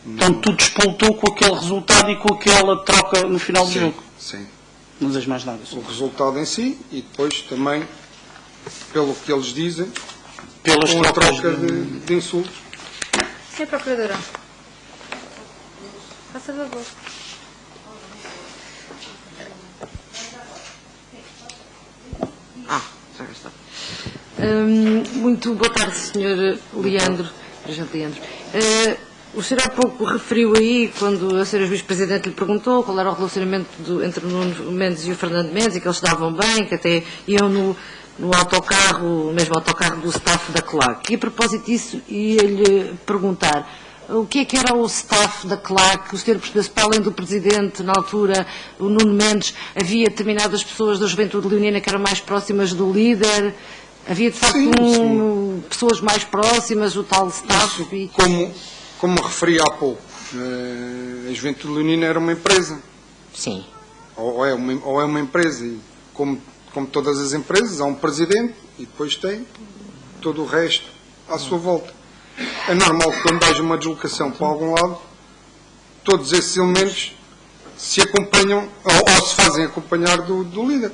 Então tudo despoltou com aquele resultado e com aquela troca no final do Sim, jogo. sim. Não diz mais nada. O resultado em si e depois também, pelo que eles dizem, Pelas com a trocas troca de insultos. Senhora Procuradora. Faça favor. Já está. Muito boa tarde, Sr. Leandro. Presidente Leandro. O senhor há pouco referiu aí, quando a Sra. Vice-Presidente lhe perguntou qual era o relacionamento entre o Nuno Mendes e o Fernando Mendes, e que eles se davam bem, que até iam no autocarro, o mesmo autocarro do staff da CLAC. E a propósito disso, ia-lhe perguntar o que é que era o staff da CLAC, o senhor percebeu-se, para além do Presidente, na altura, o Nuno Mendes, havia determinadas pessoas da Juventude Leonina que eram mais próximas do líder, havia de facto pessoas mais próximas, o tal staff? Como referi há pouco, a Juventude Leonina era uma empresa. Sim. Ou é uma empresa. E como todas as empresas, há um presidente e depois tem todo o resto à sua volta. É normal que quando haja uma deslocação para algum lado, todos esses elementos se acompanham ou se fazem acompanhar do líder.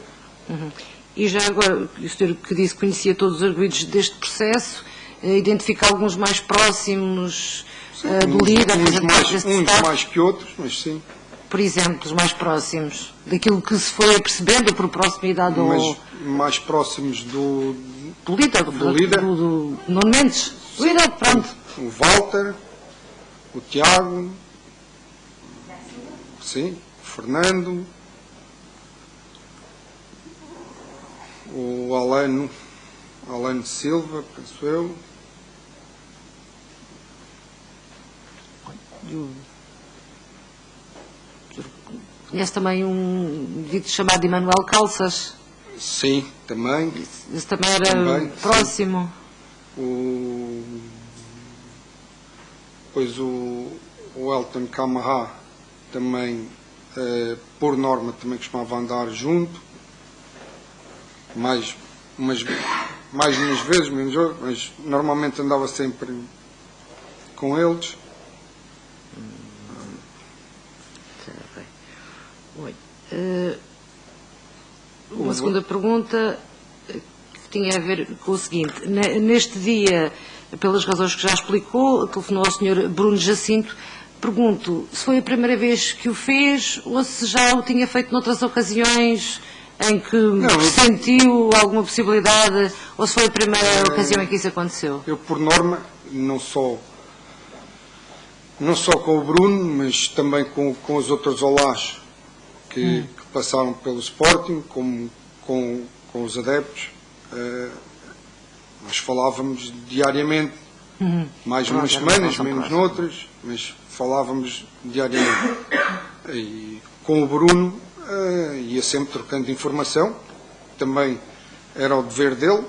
Uhum. E já agora, o senhor que disse que conhecia todos os arguidos deste processo, identifica alguns mais próximos do líder? Uns mais que outros, mas sim. Por exemplo, os mais próximos, daquilo que se foi percebendo por proximidade Mas mais próximos do líder, do Nuno Mendes. O líder, pronto. O Walter, o Tiago, sim, o Fernando, o Alano Silva, penso eu. Conhece também um indivíduo chamado Emanuel Calças? Sim, também. Esse também era próximo. Depois o Elton Camará também, por norma, também costumava andar junto. Mais umas vezes, menos vezes, mas normalmente andava sempre com eles. Uma segunda pergunta que tinha a ver com o seguinte: neste dia pelas razões que já explicou, telefonou ao Sr. Bruno Jacinto. Pergunto se foi a primeira vez que o fez ou se já o tinha feito noutras ocasiões em que sentiu alguma possibilidade, ou se foi a primeira ocasião em que isso aconteceu? Eu, por norma, não só com o Bruno, mas também com os outros olás que passaram pelo Sporting, como com os adeptos, nós falávamos diariamente, mais umas semanas, menos noutras, mas falávamos diariamente. E com o Bruno ia sempre trocando informação, também era o dever dele,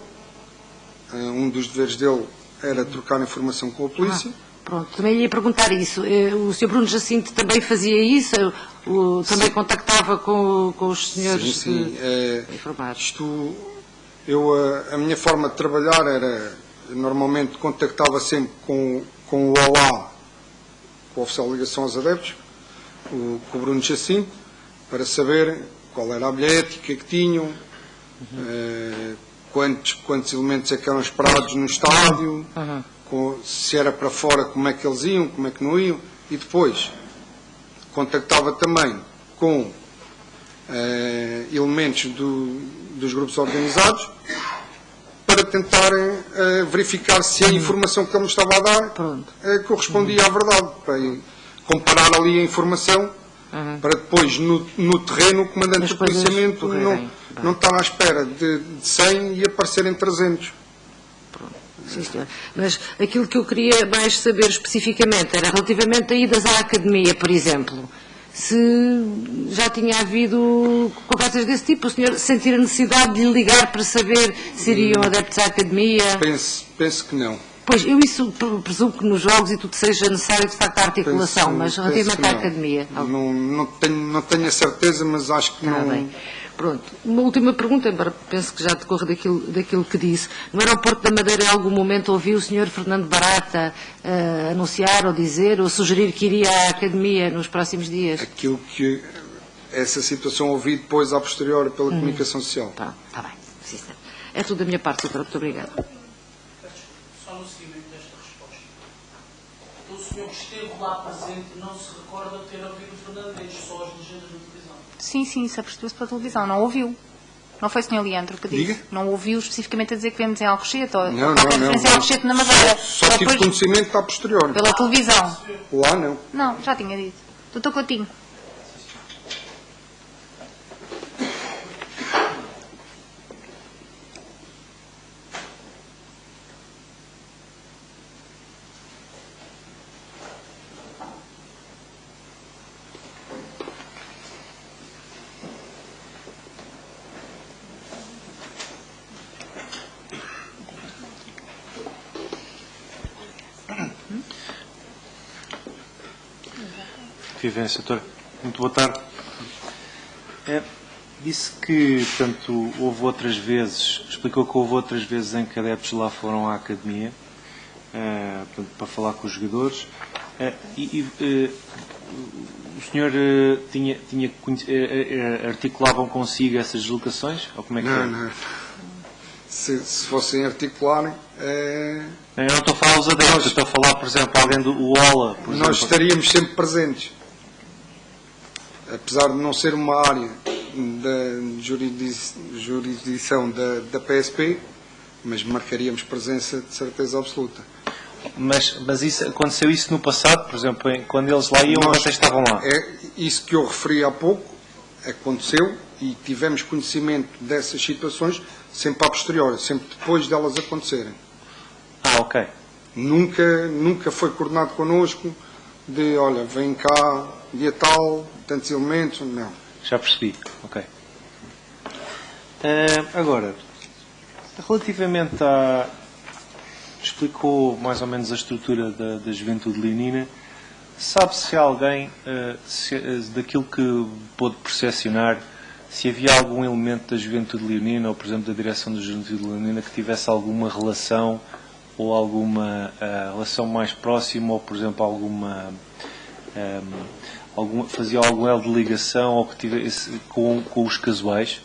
um dos deveres dele era trocar informação com a polícia. Pronto, também lhe ia perguntar isso. O Sr. Bruno Jacinto também fazia isso? Também contactava com os senhores sim. informados? A minha forma de trabalhar era, normalmente contactava sempre com o OLA, com o Oficial de Ligação aos Adeptos, com o Bruno Jacinto, para saber qual era a bilhética que tinham, quantos elementos é que eram esperados no estádio, se era para fora, como é que eles iam, como é que não iam, e depois contactava também com elementos dos grupos organizados para tentar verificar se a informação que ele me estava a dar correspondia à verdade, para comparar ali a informação, para depois no terreno o comandante do policiamento não estar à espera de 100 e aparecerem 300. Sim, senhor. Mas aquilo que eu queria mais saber especificamente era relativamente a idas à academia, por exemplo. Se já tinha havido conversas desse tipo, o senhor sentir a necessidade de lhe ligar para saber se iriam adeptos à academia? Penso que não. Pois, eu isso presumo que nos jogos e tudo seja necessário de facto a articulação, mas relativamente à academia. Não tenho a certeza, mas acho que não. Bem. Pronto, uma última pergunta, embora penso que já decorre daquilo que disse. No aeroporto da Madeira, em algum momento, ouviu o Sr. Fernando Barata anunciar ou dizer ou sugerir que iria à academia nos próximos dias? Aquilo que essa situação ouvi depois, a posteriori, pela comunicação social. Está bem. Sim, senhor. É tudo da minha parte, Sr. Muito obrigado. Só no seguimento desta resposta. Então, o senhor que esteve lá presente não se recorda de ter ouvido o Fernando Mendes, só as legendas da televisão? Sim, isso apercebeu-se pela televisão, não ouviu. Não foi o Sr. Leandro que disse. Diga? Não ouviu especificamente a dizer que vemos em Alcochete ou Não. referência em Alcochete na Madeira. Só tive conhecimento a posteriori. Pela televisão. Lá não. Não, já tinha dito. Doutor Coutinho. Vivência, doutor. Muito boa tarde. Disse que, portanto, houve outras vezes, explicou que houve outras vezes em que adeptos lá foram à academia, portanto, para falar com os jogadores. O senhor articulavam consigo essas deslocações? Ou como é que Não. Se fossem articularem... Eu não estou a falar dos adeptos, estou a falar, por exemplo, alguém do OLA. Nós estaríamos sempre presentes. Apesar de não ser uma área da jurisdição da PSP, mas marcaríamos presença de certeza absoluta. Mas aconteceu isso no passado, por exemplo, quando eles lá iam, vocês estavam lá? É isso que eu referi há pouco, aconteceu e tivemos conhecimento dessas situações sempre a posteriori, sempre depois delas acontecerem. Ok. Nunca foi coordenado connosco de, olha, vem cá, dia tal, tantos elementos, não. Já percebi, ok. Agora, relativamente a... Explicou mais ou menos a estrutura da Juventude Leonina. Sabe se alguém, daquilo que pôde percepcionar, se havia algum elemento da Juventude Leonina, ou por exemplo da direção da Juventude Leonina, que tivesse alguma relação, ou alguma relação mais próxima, ou por exemplo fazia algum elo de ligação, ou que tivesse com os casuais?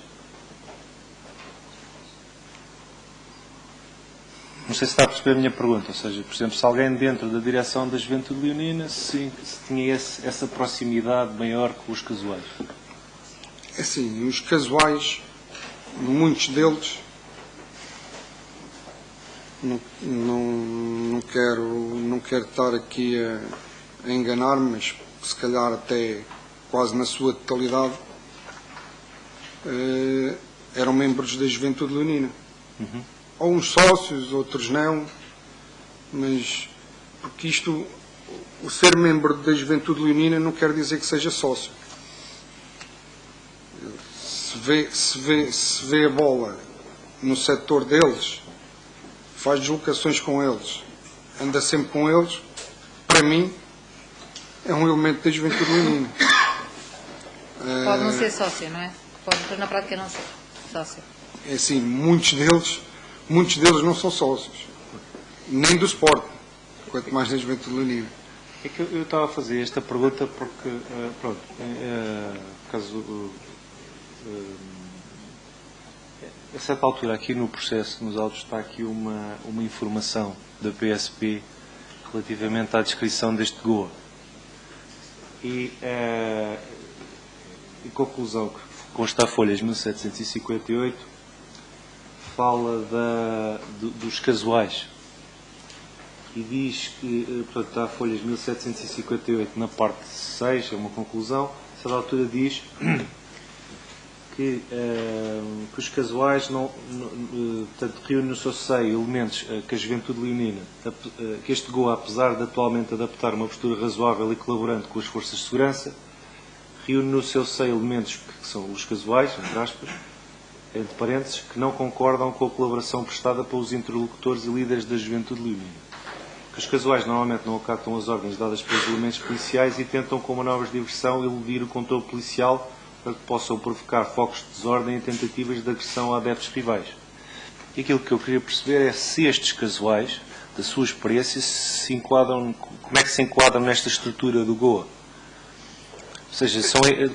Não sei se está a perceber a minha pergunta, ou seja, por exemplo, se alguém dentro da direção da Juventude Leonina se tinha essa proximidade maior com os casuais. É assim, os casuais, muitos deles, não quero estar aqui a enganar, mas se calhar até quase na sua totalidade, eram membros da Juventude Leonina. Ou uns sócios, outros não, mas porque isto, o ser membro da Juventude Leonina não quer dizer que seja sócio. Se vê a bola no setor deles, faz deslocações com eles, anda sempre com eles, para mim é um elemento da Juventude Leonina. Pode não ser sócio, não é? Pode depois na prática não ser sócio. É assim, muitos deles não são sócios, nem do Sporting, quanto mais da Juventude Leonina. É que eu estava a fazer esta pergunta porque, pronto, caso a certa altura aqui no processo, nos autos, está aqui uma informação da PSP relativamente à descrição deste GOA. E conclusão que consta a folhas 1758 fala dos casuais e diz que, portanto, está a folhas 1758 na parte 6, é uma conclusão, a certa altura diz que os casuais portanto, reúnem no seu seio elementos que a Juventude Leonina, que este GOA, apesar de atualmente adaptar uma postura razoável e colaborante com as forças de segurança, reúne no seu seio elementos que são os casuais, entre aspas, entre parênteses, que não concordam com a colaboração prestada pelos interlocutores e líderes da Juventude Leonina. Que os casuais normalmente não acatam as ordens dadas pelos elementos policiais e tentam, com manobras de diversão, eludir o controle policial para que possam provocar focos de desordem e tentativas de agressão a adeptos rivais. E aquilo que eu queria perceber é se estes casuais, da sua experiência, se enquadram, como é que se enquadram nesta estrutura do GOA? Ou seja,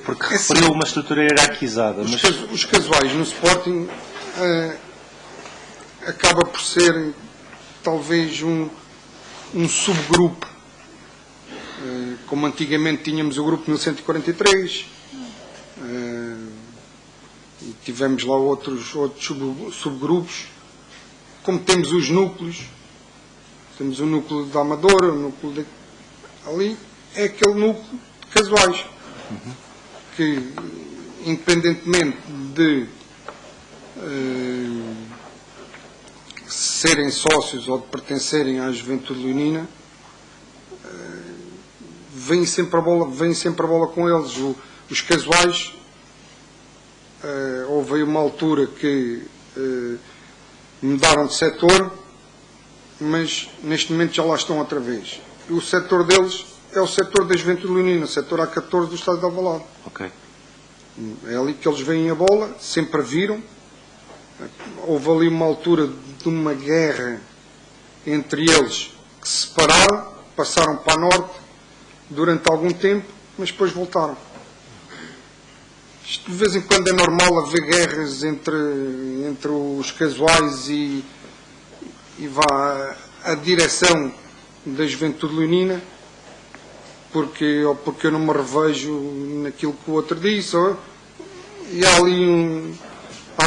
porque referiu uma estrutura hierarquizada. Os casuais no Sporting acaba por ser talvez um subgrupo, como antigamente tínhamos o grupo 1143, e tivemos lá outros subgrupos, como temos os núcleos, temos o núcleo da Amadora, o núcleo ali, é aquele núcleo de casuais, que independentemente de serem sócios ou de pertencerem à Juventude Leonina, vem sempre a bola com eles. Os casuais, houve uma altura que mudaram de setor, mas neste momento já lá estão outra vez. E o setor deles é o setor da Juventude Leonina, o setor A14 do Estádio de Alvalade. Ok. É ali que eles veem a bola, sempre a viram. Houve ali uma altura de uma guerra entre eles que se separaram, passaram para a norte durante algum tempo, mas depois voltaram. Isto de vez em quando é normal haver guerras entre os casuais e vá a direção da Juventude Leonina, porque eu não me revejo naquilo que o outro disse, e há ali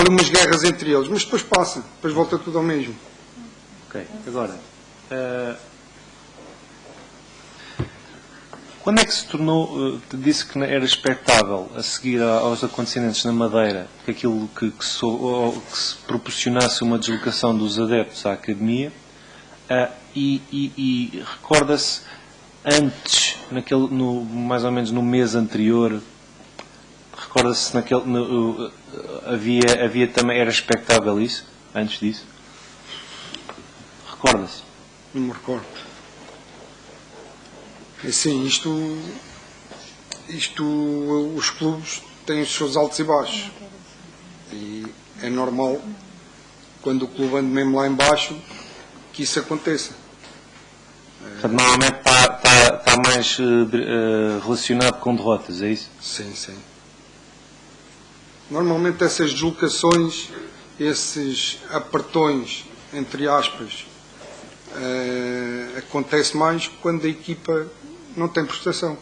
umas guerras entre eles, mas depois passa, depois volta tudo ao mesmo. Ok, agora, quando é que se tornou, disse que era expectável, a seguir aos acontecimentos na Madeira, que aquilo que se proporcionasse uma deslocação dos adeptos à Academia, e recorda-se, antes, mais ou menos no mês anterior, recorda-se havia também, era expectável isso, antes disso? Recorda-se? Não me recordo. Assim, os clubes têm os seus altos e baixos. E é normal, quando o clube anda mesmo lá em baixo, que isso aconteça. Portanto, normalmente está mais relacionado com derrotas, é isso? Sim, sim. Normalmente essas deslocações, esses apertões, entre aspas, acontece mais quando a equipa não tem prestação.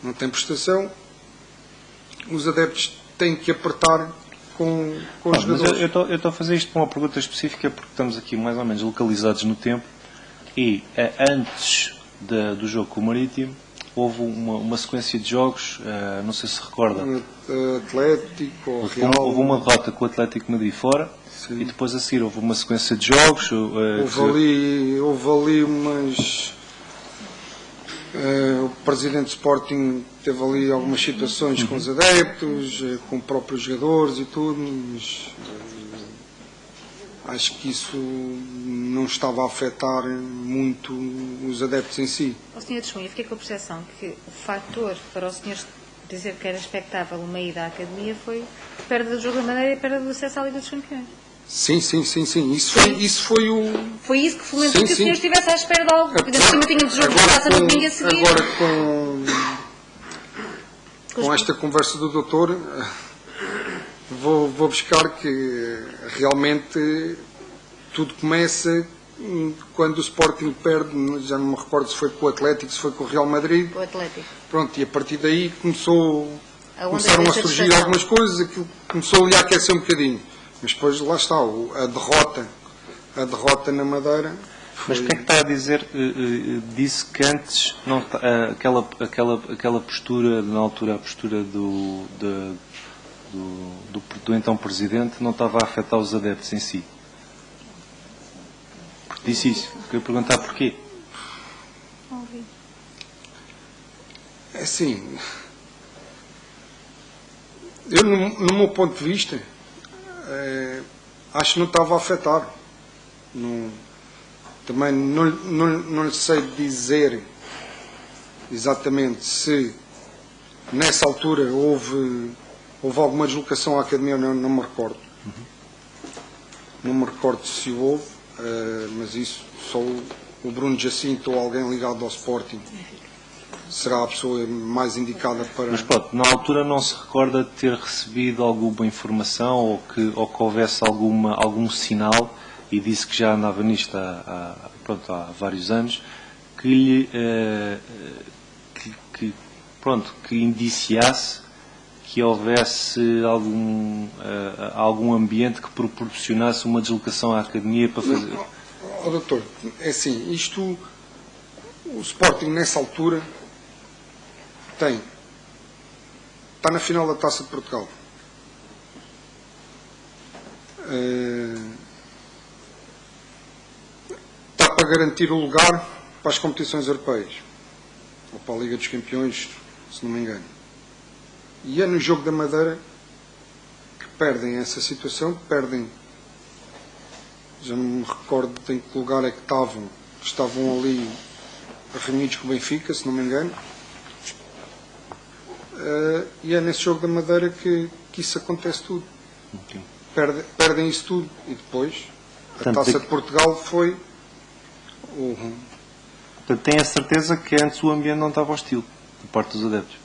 Não tem prestação, os adeptos têm que apertar com os Mas jogadores. eu estou a fazer isto para uma pergunta específica porque estamos aqui mais ou menos localizados no tempo e antes do jogo com o Marítimo houve uma sequência de jogos, não sei se recorda, Atlético, ou Real. houve uma derrota com o Atlético de Madrid fora. Sim. E depois a seguir houve uma sequência de jogos. Houve ali umas. O presidente do Sporting teve ali algumas situações com os adeptos, com próprios jogadores e tudo, mas acho que isso não estava a afetar muito os adeptos em si. O senhor testemunha, fiquei com a percepção que o fator para o senhor dizer que era expectável uma ida à academia foi a perda do jogo da Madeira e a perda do acesso à Liga dos Campeões. Sim. Isso foi o. Foi isso que fomentou que o Sim. senhor estivesse à espera de algo. Porque ainda por cima tínhamos jogo de taça no domingo a seguir. Agora com esta conversa do doutor, vou buscar que realmente tudo começa quando o Sporting perde, já não me recordo se foi com o Atlético, se foi com o Real Madrid. O Atlético. Pronto, e a partir daí começaram a de surgir satisfação. algumas coisas, aquilo começou ali a aquecer um bocadinho. Mas depois lá está, a derrota na Madeira. Mas o que é que está a dizer? Disse que antes não, aquela postura, na altura a postura do então Presidente não estava a afetar os adeptos em si. Porque disse isso. Queria perguntar porquê. É assim, eu no meu ponto de vista, acho que não estava a afetar. Também não lhe sei dizer exatamente se nessa altura houve alguma deslocação à academia ou não me recordo. Não me recordo se houve, mas isso só o Bruno Jacinto ou alguém ligado ao Sporting será a pessoa mais indicada para... Mas pronto, na altura não se recorda de ter recebido alguma informação ou que houvesse algum sinal, e disse que já andava nisto há vários anos, que indiciasse que houvesse algum ambiente que proporcionasse uma deslocação à academia para fazer... Doutor, é assim, o Sporting nessa altura está na final da Taça de Portugal. Está para garantir o lugar para as competições europeias, ou para a Liga dos Campeões, se não me engano. E é no jogo da Madeira que perdem essa situação, já não me recordo em que lugar é que estavam ali reunidos com o Benfica, se não me engano. E é nesse jogo da Madeira que isso acontece tudo. Okay. Perdem isso tudo e depois a Taça de Portugal foi Portanto, tem a certeza que antes o ambiente não estava hostil por parte dos adeptos?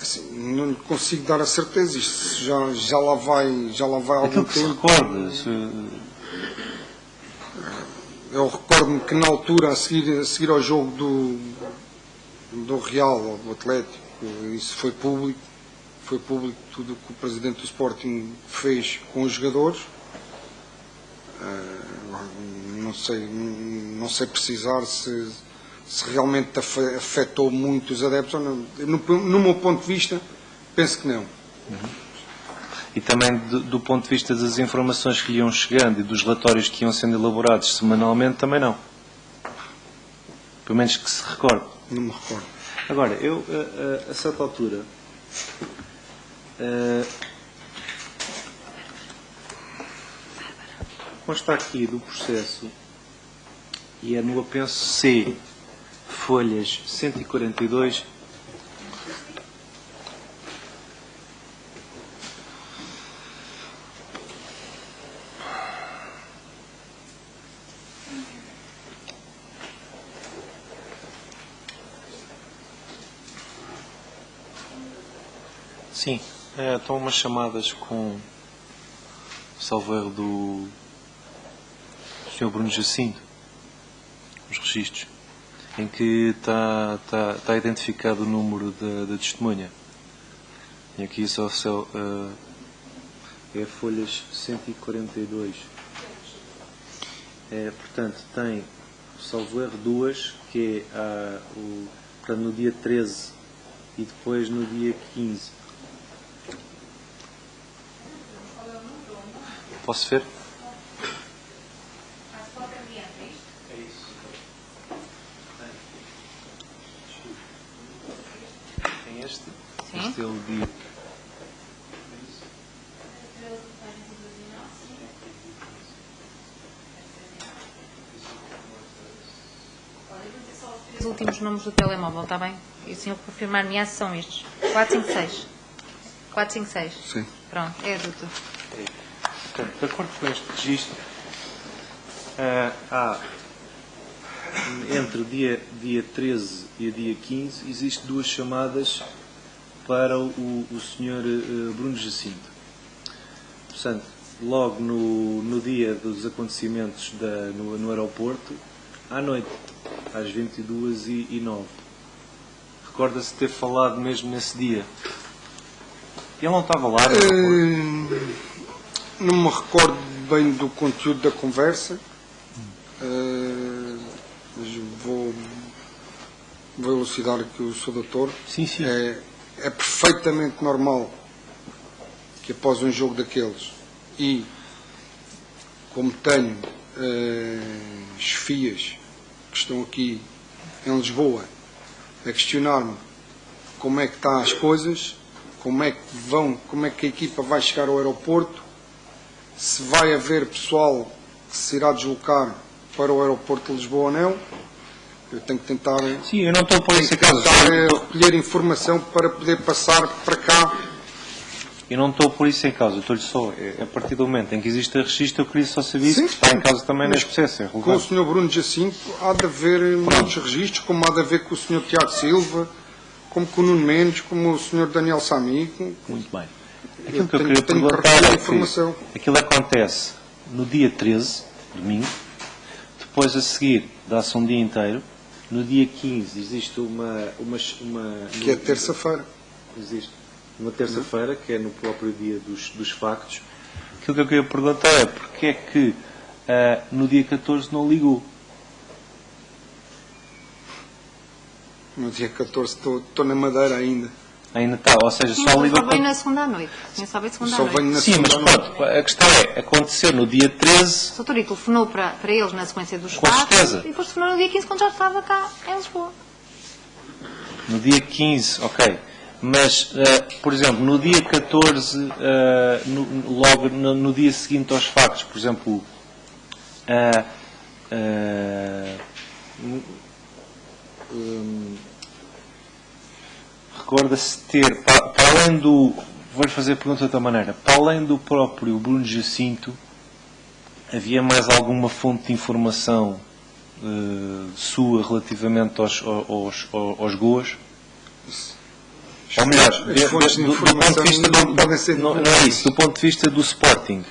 assim, não lhe consigo dar a certeza, isto já lá vai algum Aquilo que se tempo. recorda. Eu recordo-me que na altura a seguir ao jogo do Real ou do Atlético, isso foi público tudo o que o presidente do Sporting fez com os jogadores. Não sei precisar se realmente afetou muito os adeptos ou não. No meu ponto de vista, penso que não. E também do ponto de vista das informações que lhe iam chegando e dos relatórios que iam sendo elaborados semanalmente, também não. Pelo menos que se recorde. Não me recordo. Agora, eu, a certa altura, consta aqui do processo, e é no apenso C, folhas 142, sim, estão umas chamadas com salvo erro, do Sr. Bruno Jacinto, os registros, em que está identificado o número da testemunha. E aqui só é folhas 142. Portanto, tem, salvo erro, duas, que é portanto, no dia 13 e depois no dia 15. Posso ver? É isso. Tem este. Sim. Este é o dia. Os últimos números do telemóvel, está bem? E o senhor confirmar-me se são estes. 456. 456. Sim. Pronto, é doutor. Portanto, de acordo com este registro, há entre o dia 13 e o dia 15 existem duas chamadas para o Sr. Bruno Jacinto. Portanto, logo no dia dos acontecimentos no aeroporto, à noite, às 22h09. Recorda-se de ter falado mesmo nesse dia? Ele não estava lá no aeroporto? Não me recordo bem do conteúdo da conversa, mas vou elucidar aqui o Sr. Doutor. Sim, sim. É perfeitamente normal que após um jogo daqueles, e como tenho chefias que estão aqui em Lisboa a questionar-me como é que estão as coisas, como é que a equipa vai chegar ao aeroporto, se vai haver pessoal que se irá deslocar para o aeroporto de Lisboa ou não. Eu tenho que tentar, Sim, eu não estou a pôr isso em causa. recolher informação para poder passar para cá. Eu não estou a pôr isso em causa. Eu estou-lhe só, a partir do momento em que existe o registro, eu queria só saber Sim, que está em causa também mas neste processo. É Com o relevante. Sr. Bruno Jacinto há de haver muitos registros, como há de haver com o Sr. Tiago Silva, como com o Nuno Mendes, como o Sr. Daniel Sami. Muito bem. Aquilo que eu tenho queria que perguntar recolher é informação. que aquilo acontece no dia 13, domingo, depois a seguir dá-se um dia inteiro, no dia 15 existe uma Que é terça-feira. existe uma terça-feira, que é no próprio dia dos factos. Aquilo que eu queria perguntar é porque é que no dia 14 não ligou? No dia 14 estou na Madeira ainda. Ainda está, ou seja, Sim, só mas ligou só veio quando... na segunda à noite. Sim, só veio segunda à Só noite. venho na Sim, mas segunda pronto, a questão é, acontecer no dia 13, O doutor e telefonou para eles na sequência dos Com fatos certeza. e depois telefonou no dia 15 quando já estava cá em Lisboa. no dia 15, ok. Mas, por exemplo, no dia 14, logo no dia seguinte aos factos, por exemplo, recorda-se ter, para além do, vou-lhe fazer a pergunta de outra maneira, para além do próprio Bruno Jacinto, havia mais alguma fonte de informação sua relativamente aos GOAs? Ou melhor, As fontes de do ponto informação de vista não podem ser não é isso, do ponto de vista do Sporting.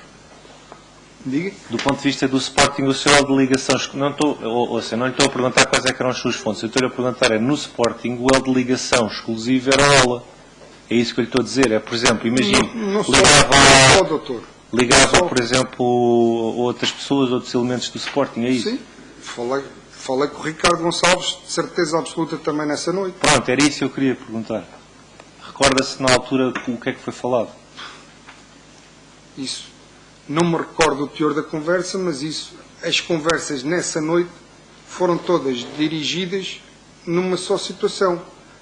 Diga? Do ponto de vista do Sporting, o seu elo de ligação, não estou, ou seja, não lhe estou a perguntar quais é que eram as suas fontes, eu estou-lhe a perguntar, no Sporting, o elo de ligação exclusivo era a Ola. É isso que eu lhe estou a dizer, é, por exemplo, imagine, Não só, doutor. ligava, por exemplo, outras pessoas, outros elementos do Sporting, é isso? Sim, falei com o Ricardo Gonçalves, de certeza absoluta também nessa noite. Pronto, era isso que eu queria perguntar. Recorda-se na altura o que é que foi falado? Isso. Não me recordo o teor da conversa, mas isso, as conversas nessa noite foram todas dirigidas numa só situação.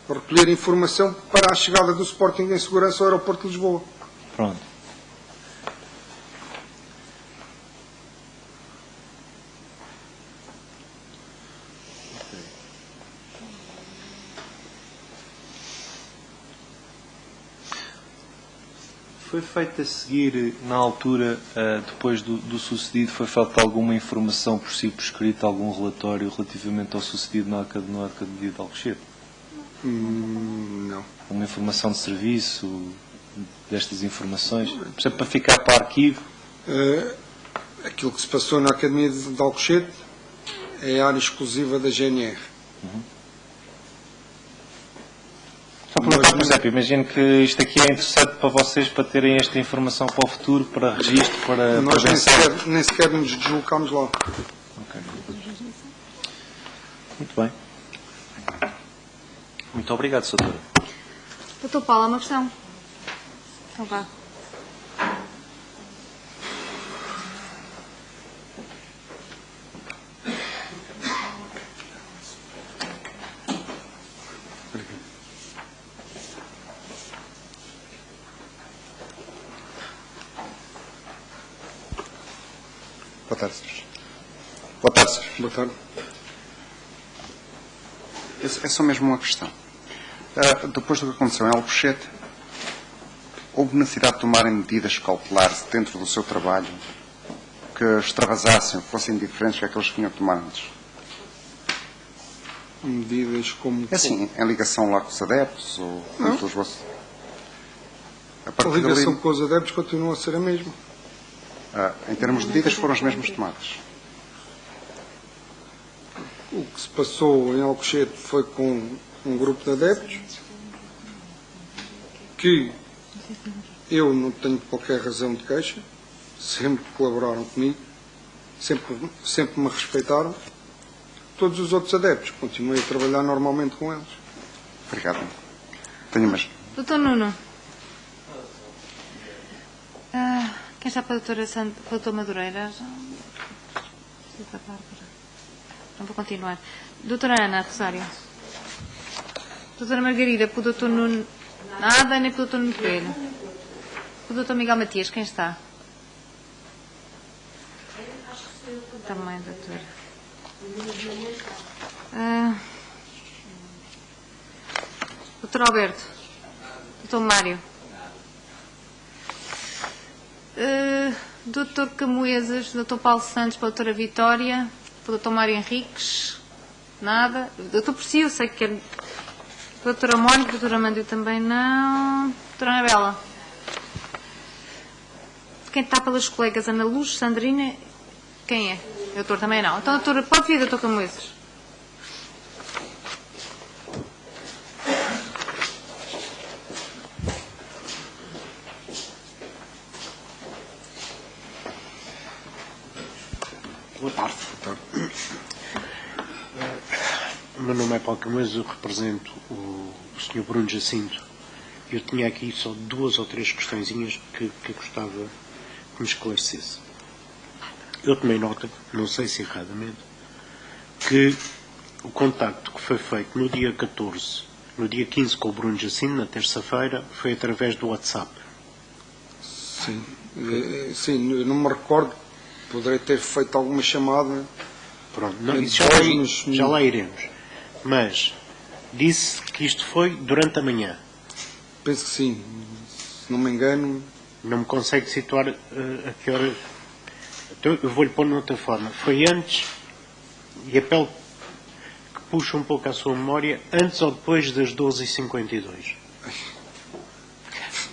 Recolher informação para a chegada do Sporting em segurança ao aeroporto de Lisboa. Pronto. Foi feito a seguir, na altura, depois do sucedido, foi feita alguma informação por si, por escrito, algum relatório relativamente ao sucedido na Academia de Alcochete? Não. Uma informação de serviço destas informações? Por exemplo, para ficar para arquivo? Aquilo que se passou na Academia de Alcochete é área exclusiva da GNR. Só por exemplo, imagino que isto aqui é interessante para vocês, para terem esta informação para o futuro, para registro, para Nós prevenção. nem sequer nos deslocámos lá. Ok. Muito bem. Muito obrigado, Sr. Doutora. Doutor Paulo, há uma questão. Então vá. Boa tarde, senhores. Boa tarde, senhores. Boa tarde. É só mesmo uma questão. Depois do que aconteceu em Alcochete, houve necessidade de tomarem medidas cautelares dentro do seu trabalho que extravasassem, fossem diferentes daqueles que tinham que tomar antes? Medidas como... É assim, em ligação lá com os adeptos ou Não. com os vossos... A ligação com os adeptos continua a ser a mesma. Em termos de medidas, foram as mesmas tomadas. O que se passou em Alcochete foi com um grupo de adeptos que eu não tenho qualquer razão de queixa, sempre colaboraram comigo, sempre me respeitaram. Todos os outros adeptos, continuei a trabalhar normalmente com eles. Obrigado. Tenho mais. Doutor Nuno. Quem está para a doutora Madureira? Não vou continuar. Doutora Ana Rosário. Doutora Margarida, para o doutor Nuno... Nada, nem para o doutor Nuno Coelho. Para o doutor Miguel Matias, quem está? Também, doutora. Doutor Alberto. Doutor Mário. Doutor Camoesas, doutor Paulo Santos, para a doutora Vitória, para o doutor Mário Henriques, nada. Doutor Percio, sei que quer. Doutora Mónica, doutora Amândio também não. Doutora Anabela. Quem está pelas colegas Ana Luz, Sandrina, quem é? Doutor também não. Então, doutora, pode vir, doutor Camoesas. Boa tarde. O meu nome é Paulo Camões, eu represento o Sr. Bruno Jacinto. Eu tinha aqui só 2 ou 3 questõezinhas que gostava que me esclarecesse. Eu tomei nota, não sei se erradamente, que o contacto que foi feito no dia 14, no dia 15 com o Bruno Jacinto, na terça-feira, foi através do WhatsApp. Sim, sim, eu não me recordo. Poderei ter feito alguma chamada. Pronto, não, isso já lá iremos. Mas disse que isto foi durante a manhã. Penso que sim. Se não me engano. Não me consegue situar a que hora. Então eu vou-lhe pôr de outra forma. Foi antes, e apelo que puxa um pouco a sua memória, antes ou depois das 12h52.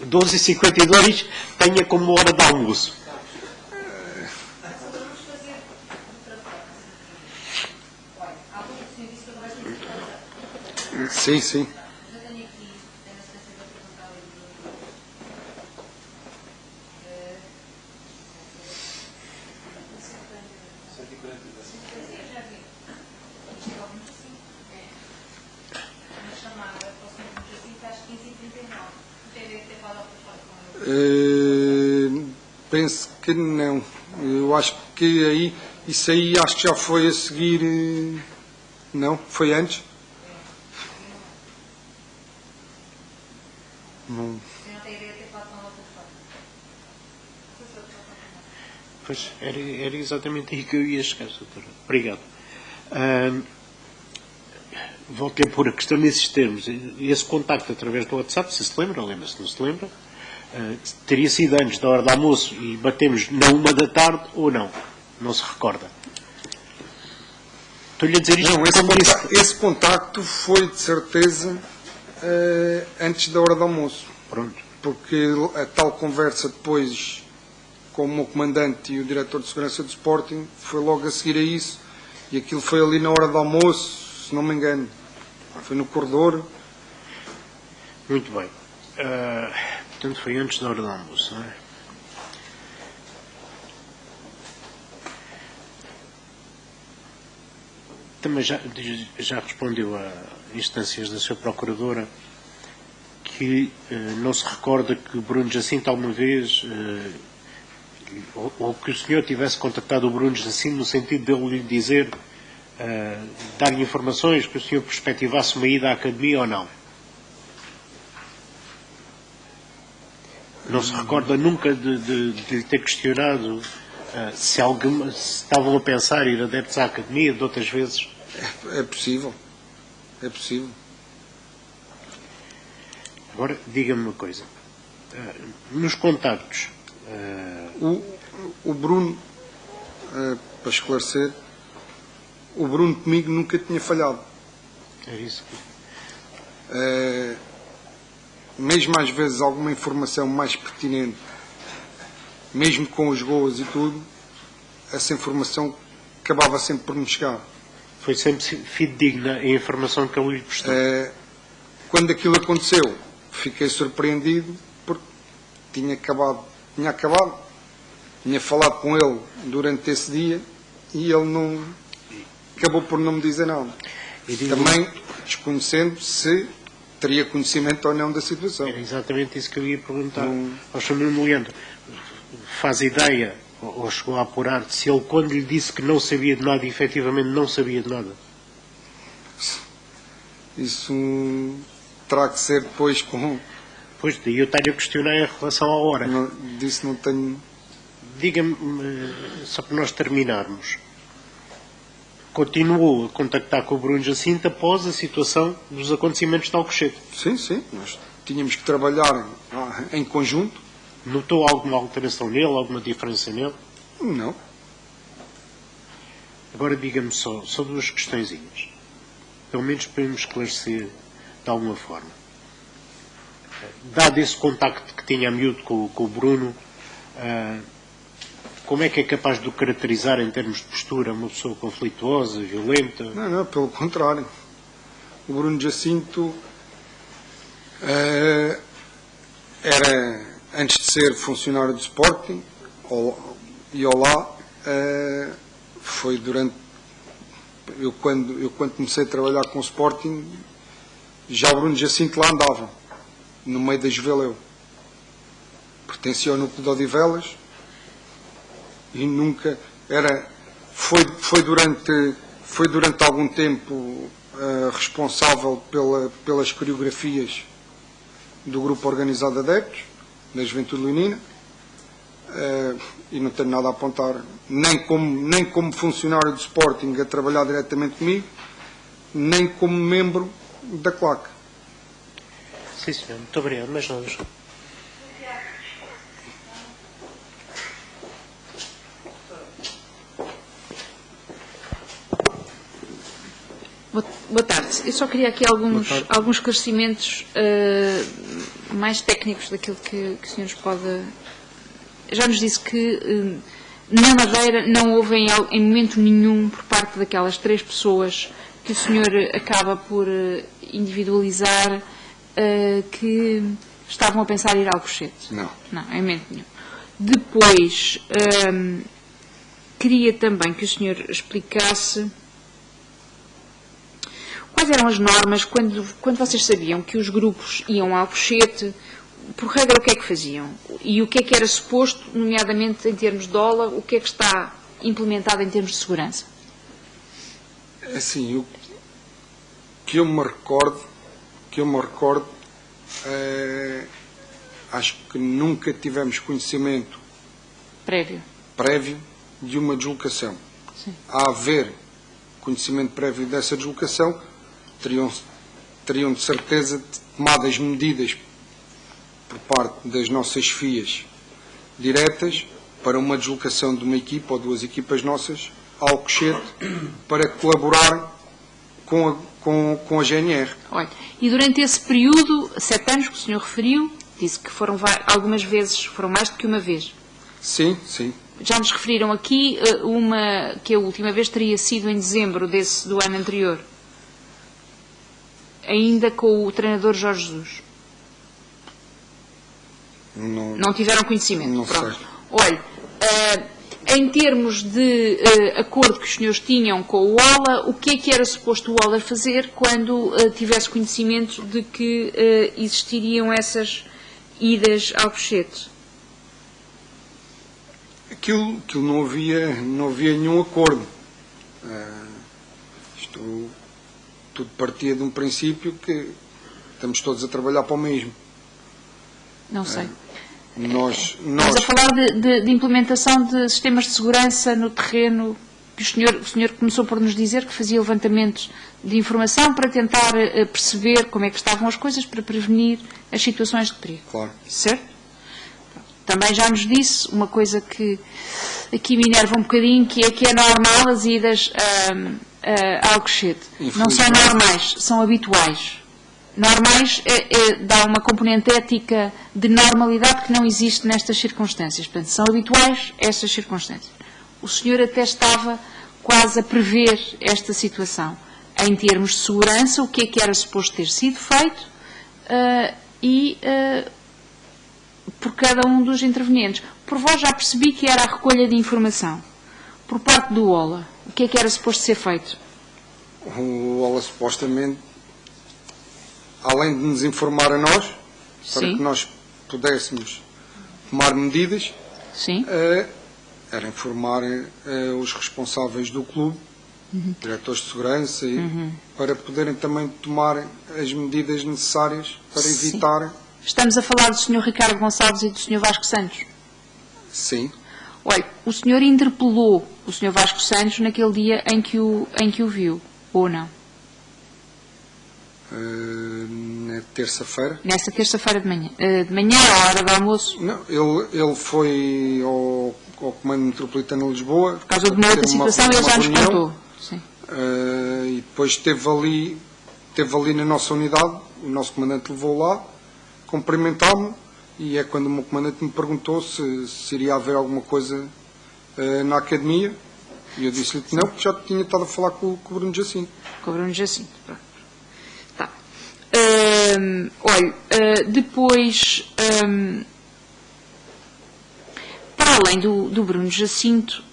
12h52 tenha como hora de almoço. Sim, sim. Penso que não. Eu acho que aí, isso aí acho que já foi a seguir. Não? Foi antes? Não. Pois, era exatamente aí que eu ia chegar, doutora. Obrigado. Volto a pôr a questão nesses termos. Esse contacto através do WhatsApp, se lembra, lembra-se, não se lembra, teria sido antes da hora do almoço e batemos na 1 da tarde ou não? Não se recorda? Estou-lhe a dizer isto. Não, esse contacto foi de certeza antes da hora do almoço. Pronto. Porque a tal conversa depois com o meu comandante e o diretor de segurança do Sporting, foi logo a seguir a isso, e aquilo foi ali na hora do almoço, se não me engano. Foi no corredor. Muito bem. Portanto, foi antes da hora do almoço, não é? Também já respondeu a instâncias da sua procuradora que não se recorda que Bruno Jacinto alguma vez, ou que o senhor tivesse contactado o Bruno Jacinto no sentido de ele lhe dizer, dar-lhe informações, que o senhor perspectivasse uma ida à academia ou não. Não se recorda nunca de lhe ter questionado se estavam a pensar ir adeptos à academia de outras vezes? É possível. É possível. Agora, diga-me uma coisa. Nos contactos... O Bruno, para esclarecer, o Bruno comigo nunca tinha falhado. É isso Mesmo às vezes alguma informação mais pertinente, mesmo com os gols e tudo, essa informação acabava sempre por nos chegar. Foi sempre fidedigna a informação que ele lhe prestou. Quando aquilo aconteceu, fiquei surpreendido porque tinha acabado, tinha falado com ele durante esse dia e ele não acabou por não me dizer nada. Também desconhecendo se teria conhecimento ou não da situação. Era exatamente isso que eu ia perguntar ao Sr. Nuno Leandro. Faz ideia, ou chegou a apurar, se ele, quando lhe disse que não sabia de nada, efetivamente não sabia de nada? Isso terá que ser depois com... Pois, daí eu estou-lhe a questionar em relação à hora. Disso não tenho... Diga-me, só para nós terminarmos, continuou a contactar com o Bruno Jacinto após a situação dos acontecimentos de Alcochete? Sim, nós tínhamos que trabalhar em conjunto. Notou alguma alteração nele, alguma diferença nele? Não. Agora diga-me só duas questõezinhas. Pelo menos para me esclarecer de alguma forma. Dado esse contacto que tinha a miúdo com o Bruno, como é que é capaz de o caracterizar em termos de postura? Uma pessoa conflituosa, violenta? Não, pelo contrário. O Bruno Jacinto era, antes de ser funcionário do Sporting, foi durante... Eu quando comecei a trabalhar com o Sporting, já o Bruno Jacinto lá andava, no meio da Juveleu. Pertencia ao núcleo de Odivelas e nunca era... Foi durante algum tempo responsável pelas coreografias do grupo organizado de adeptos, da Juventude Leonina, e não tenho nada a apontar, nem como funcionário do Sporting a trabalhar diretamente comigo, nem como membro da CLAC. Sim, senhor. Muito obrigado. Mais nada. Boa tarde. Eu só queria aqui alguns esclarecimentos mais técnicos daquilo que o senhor nos pode... Já nos disse que na Madeira não houve em momento nenhum, por parte daquelas 3 pessoas que o senhor acaba por individualizar, que estavam a pensar em ir ao Alcochete. Não. Não, em momento nenhum. Depois, queria também que o senhor explicasse quais eram as normas quando vocês sabiam que os grupos iam ao Alcochete, por regra o que é que faziam? E o que é que era suposto, nomeadamente em termos de dólar, o que é que está implementado em termos de segurança? Assim, o que eu me recordo, acho que nunca tivemos conhecimento prévio de uma deslocação. Sim. A haver conhecimento prévio dessa deslocação, teriam de certeza tomado as medidas por parte das nossas chefias diretas para uma deslocação de uma equipa ou 2 equipas nossas ao Alcochete para colaborar com a GNR. Olha, e durante esse período, 7 anos que o senhor referiu, disse que foram algumas vezes, foram mais do que uma vez. Sim, sim. Já nos referiram aqui uma que a última vez teria sido em dezembro do ano anterior, ainda com o treinador Jorge Jesus. Não tiveram conhecimento. Não Pronto. sei. Olha, em termos de acordo que os senhores tinham com o OLA, o que é que era suposto o OLA fazer quando tivesse conhecimento de que existiriam essas idas ao Alcochete? Aquilo não havia nenhum acordo. Isto tudo partia de um princípio que estamos todos a trabalhar para o mesmo. Não sei. Nós Estamos a falar de implementação de sistemas de segurança no terreno, que o senhor começou por nos dizer que fazia levantamentos de informação para tentar perceber como é que estavam as coisas, para prevenir as situações de perigo. Claro. Certo? Também já nos disse uma coisa que aqui me enerva um bocadinho, que é normal as idas a Alcochete. Não são normais, são habituais. Normais dá uma componente ética de normalidade que não existe nestas circunstâncias. Portanto, são habituais estas circunstâncias. O senhor até estava quase a prever esta situação. Em termos de segurança, o que é que era suposto ter sido feito por cada um dos intervenientes. Por vós já percebi que era a recolha de informação. Por parte do OLA, o que é que era suposto ser feito? O OLA supostamente, além de nos informar a nós, para Sim. que nós pudéssemos tomar medidas, Sim. Era informar os responsáveis do clube, diretores de segurança, para poderem também tomar as medidas necessárias para Sim. evitar. Estamos a falar do Sr. Ricardo Gonçalves e do Sr. Vasco Santos. Sim. Olha, o senhor interpelou o Sr. Vasco Santos naquele dia em que o viu, ou não? Na terça-feira. Nessa terça-feira de manhã. De manhã, à hora do almoço. Não, ele foi ao Comando Metropolitano de Lisboa. Por causa de uma outra situação, ele já nos contou. Sim. E depois esteve ali na nossa unidade, o nosso comandante levou lá, cumprimentámos-me, e é quando o meu comandante me perguntou se iria haver alguma coisa na academia, e eu disse-lhe que não, porque já tinha estado a falar com o Bruno Jacinto. Com o Bruno Jacinto. Pronto. Tá. Olha, depois, para além do Bruno Jacinto,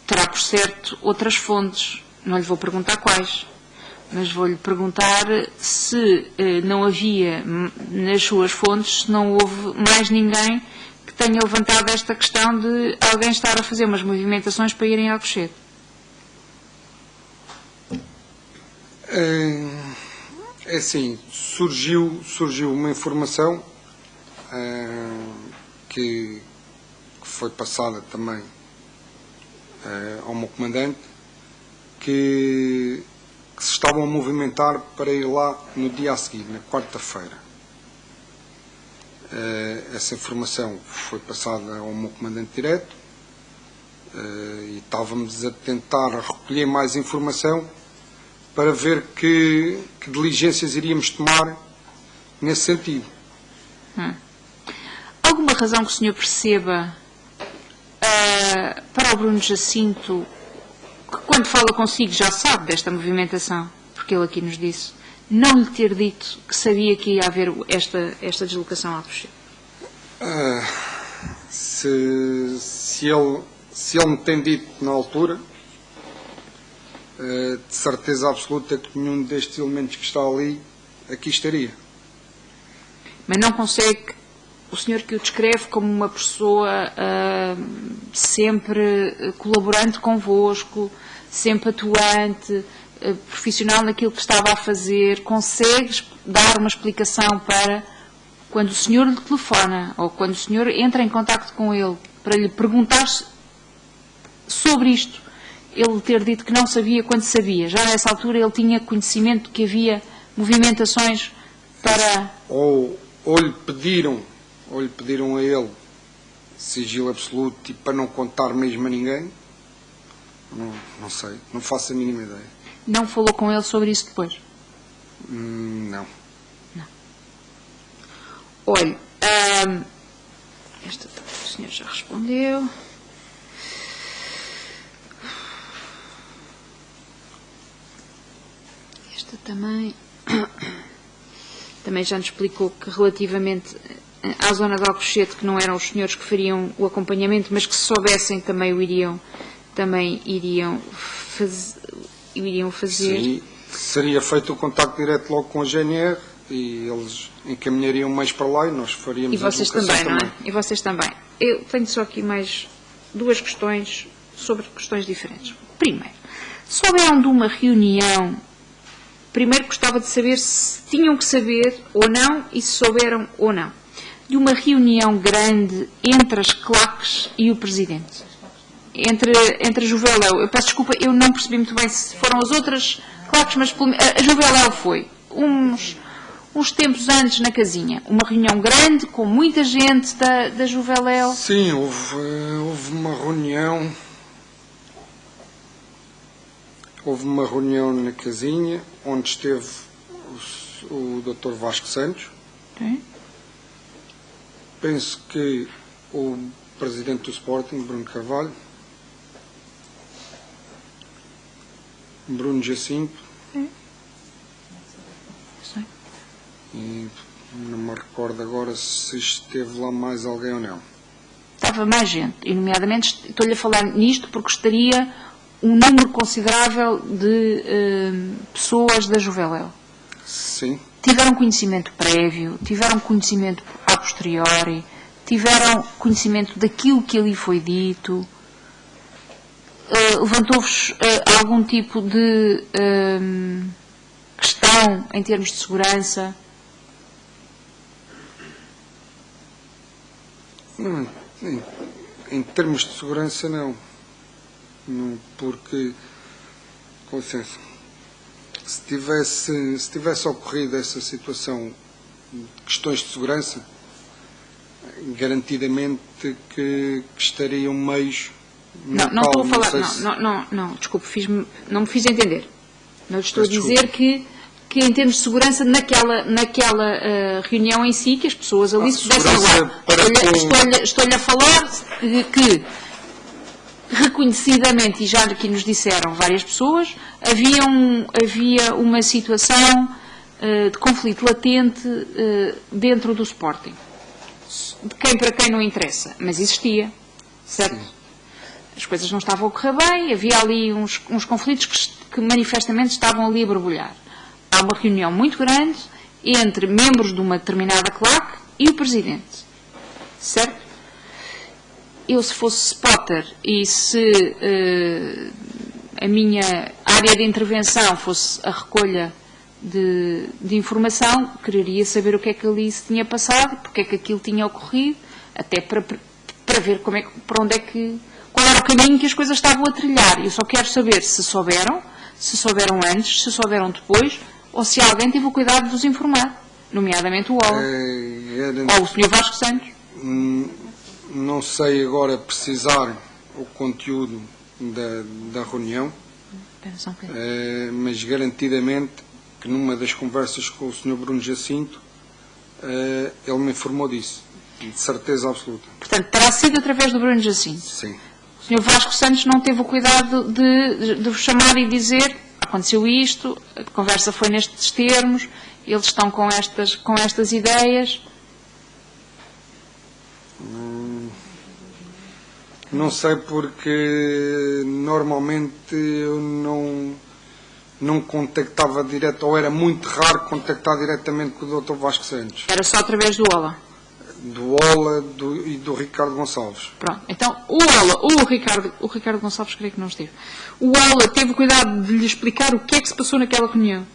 terá por certo outras fontes. Não lhe vou perguntar quais, mas vou-lhe perguntar se não havia nas suas fontes, se não houve mais ninguém que tenha levantado esta questão de alguém estar a fazer umas movimentações para irem ao Alcochete. É assim, surgiu uma informação que foi passada também ao meu comandante, que se estavam a movimentar para ir lá no dia a seguir, na quarta-feira. Essa informação foi passada ao meu comandante direto e estávamos a tentar recolher mais informação para ver que diligências iríamos tomar nesse sentido. Alguma razão que o senhor perceba para o Bruno Jacinto, que quando fala consigo já sabe desta movimentação, porque ele aqui nos disse, não lhe ter dito que sabia que ia haver esta deslocação ao Alcochete? Se ele me tem dito na altura, de certeza absoluta que nenhum destes elementos que está ali aqui estaria. Mas não consegue, o senhor que o descreve como uma pessoa sempre colaborante convosco, sempre atuante, profissional naquilo que estava a fazer, consegue dar uma explicação para quando o senhor lhe telefona ou quando o senhor entra em contacto com ele para lhe perguntar sobre isto, ele ter dito que não sabia quando sabia? Já nessa altura ele tinha conhecimento de que havia movimentações para... Ou lhe pediram a ele sigilo absoluto e para não contar mesmo a ninguém? Não sei, não faço a mínima ideia. Não falou com ele sobre isso depois? Não. Olha, esta talvez. senhor já respondeu. Esta também. Também já nos explicou que relativamente à zona de Alcochete, que não eram os senhores que fariam o acompanhamento, mas que se soubessem também iriam fazer. Sim, seria feito o contacto direto logo com a GNR e eles encaminhariam mais para lá e nós faríamos E vocês a deslocação também, não é? E vocês também. Eu tenho só aqui mais duas questões sobre questões diferentes. Primeiro, souberam de uma reunião. Primeiro gostava de saber se tinham que saber ou não e se souberam ou não. De uma reunião grande entre as claques e o Presidente. Entre a Juveléu. Eu peço desculpa, eu não percebi muito bem se foram as outras claques, mas a Juveléu foi uns tempos antes na casinha. Uma reunião grande com muita gente da Juveléu. Sim, houve uma reunião. Houve uma reunião na casinha onde esteve o Dr. Vasco Santos. Okay. Penso que o presidente do Sporting, Bruno Carvalho, Bruno Jacinto, Sim. e não me recordo agora se esteve lá mais alguém ou não. Estava mais gente, e nomeadamente estou-lhe a falar nisto porque estaria um número considerável de pessoas da Juveléu. Sim. Tiveram conhecimento prévio, tiveram conhecimento a posteriori, tiveram conhecimento daquilo que ali foi dito, levantou-vos algum tipo de questão em termos de segurança? Não, em termos de segurança não, porque, com licença, se tivesse ocorrido essa situação de questões de segurança, garantidamente que estariam meios. Não estou a falar, não, desculpe, não me fiz entender. Não estou a dizer que em termos de segurança naquela reunião em si, que as pessoas ali se pudessem lá. Estou-lhe a falar que reconhecidamente, e já aqui nos disseram várias pessoas, havia uma situação de conflito latente dentro do Sporting. De quem para quem não interessa, mas existia, certo? Sim. As coisas não estavam a correr bem, havia ali uns conflitos que manifestamente estavam ali a borbulhar. Há uma reunião muito grande entre membros de uma determinada claque e o Presidente, certo? Eu, se fosse spotter e se a minha área de intervenção fosse a recolha de informação, quereria saber o que é que ali se tinha passado, porque é que aquilo tinha ocorrido, até para ver qual era o caminho que as coisas estavam a trilhar. Eu só quero saber se souberam antes, se souberam depois, ou se alguém teve o cuidado de os informar, nomeadamente o Ola, ou o Sr. Vasco Santos. Não sei agora precisar o conteúdo da reunião, mas garantidamente que numa das conversas com o Sr. Bruno Jacinto ele me informou disso, de certeza absoluta. Portanto, terá sido através do Bruno Jacinto? Sim. O Sr. Vasco Santos não teve o cuidado de vos chamar e dizer: aconteceu isto, a conversa foi nestes termos, eles estão com estas ideias? Não sei, porque normalmente eu não contactava direto, ou era muito raro contactar diretamente com o Dr. Vasco Santos. Era só através do Ola? Do Ola e do Ricardo Gonçalves. Pronto, então o Ola ou o Ricardo Gonçalves, creio que não esteve. O Ola teve o cuidado de lhe explicar o que é que se passou naquela reunião?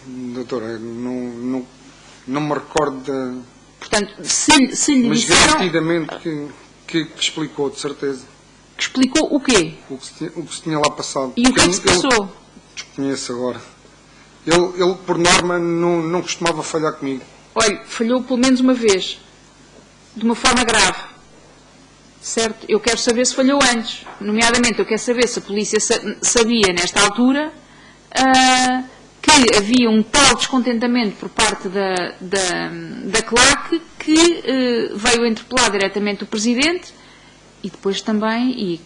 Doutora, não me recordo da... Portanto, se lhe mas disseram... garantidamente que explicou, de certeza. Que explicou o quê? O que se tinha lá passado. E o que é que se passou? Desconheço agora. Ele, por norma, não costumava falhar comigo. Olha, falhou pelo menos uma vez. De uma forma grave. Certo? Eu quero saber se falhou antes. Nomeadamente, eu quero saber se a polícia sabia, nesta altura, que havia um tal descontentamento por parte da claque que veio interpelar diretamente o Presidente e depois também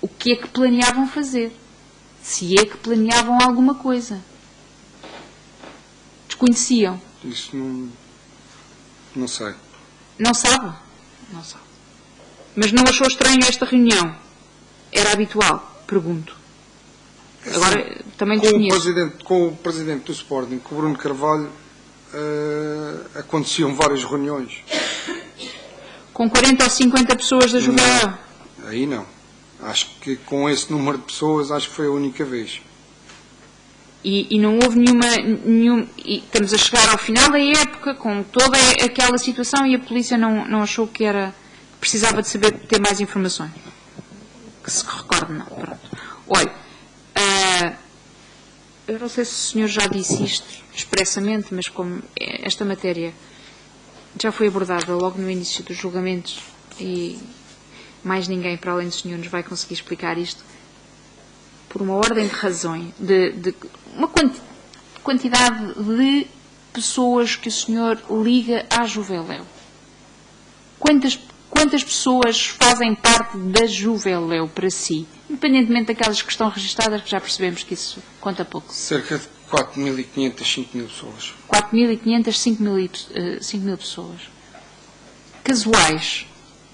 o que é que planeavam fazer. Se é que planeavam alguma coisa. Desconheciam. Isso não sei. Não sabe? Não sabe. Mas não achou estranho esta reunião? Era habitual? Pergunto. Agora, também desconheço. Com o Presidente do Sporting, com o Bruno Carvalho, aconteciam várias reuniões. Com 40 ou 50 pessoas da Juveléu? Aí não. Acho que com esse número de pessoas, acho que foi a única vez. E não houve e estamos a chegar ao final da época, com toda aquela situação, e a polícia não achou que precisava de saber, de ter mais informações. Que se recorde, não. Pronto. Olha, eu não sei se o senhor já disse isto expressamente, mas como esta matéria já foi abordada logo no início dos julgamentos e mais ninguém para além do senhor nos vai conseguir explicar isto, por uma ordem de razões, de uma quantidade de pessoas que o senhor liga à Juveléu. Quantas pessoas fazem parte da Juveléu para si? Independentemente daquelas que estão registadas, que já percebemos que isso conta pouco. Cerca de 4.500, 5.000 pessoas. 4.500, 5.000 pessoas. Casuais.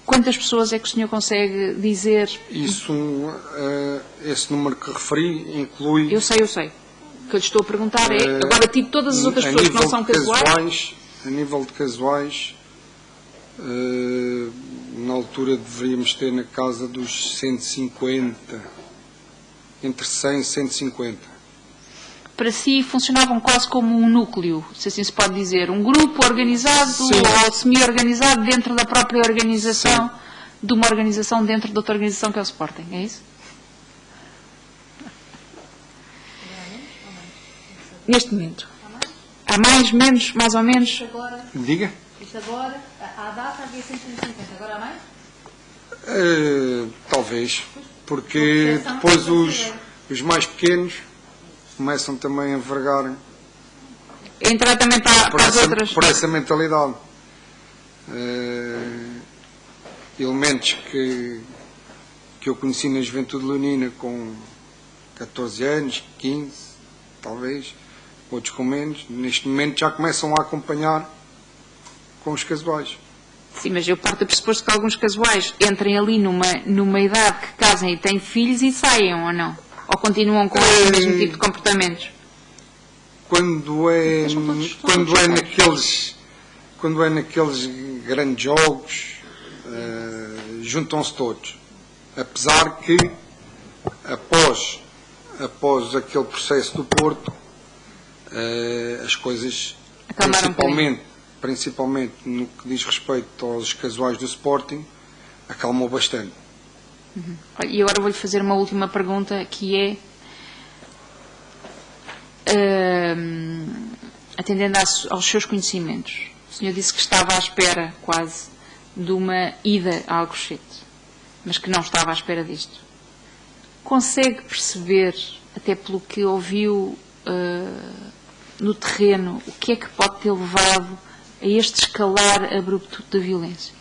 Quantas pessoas é que o senhor consegue dizer? Isso, esse número que referi inclui... Eu sei. O que eu lhe estou a perguntar é, agora tipo todas as outras pessoas que não são casuais... A nível de casuais, na altura deveríamos ter na casa dos 150, entre 100 e 150. Para si funcionavam quase como um núcleo, se assim se pode dizer, um grupo organizado ou semi-organizado dentro da própria organização, de uma organização dentro de outra organização que é o Sporting, é isso? Neste momento. Há mais, menos, mais ou menos? Diga? Isto agora, à data havia 150, agora há mais? Talvez, porque depois os mais pequenos começam também a envergar entrar também para as outras. Por essa mentalidade. Elementos que eu conheci na juventude leonina com 14 anos, 15, talvez, outros com menos, neste momento já começam a acompanhar com os casuais. Sim, mas eu parto do pressuposto que alguns casuais entrem ali numa idade que casem e têm filhos e saiam, ou não? Ou continuam com o mesmo tipo de comportamentos? Quando é naqueles grandes jogos, juntam-se todos. Apesar que, após aquele processo do Porto, as coisas, principalmente no que diz respeito aos casuais do Sporting, acalmou bastante. E agora vou-lhe fazer uma última pergunta, que é, atendendo aos seus conhecimentos, o senhor disse que estava à espera quase de uma ida a Alcochete, mas que não estava à espera disto. Consegue perceber, até pelo que ouviu no terreno, o que é que pode ter levado a este escalar abrupto da violência?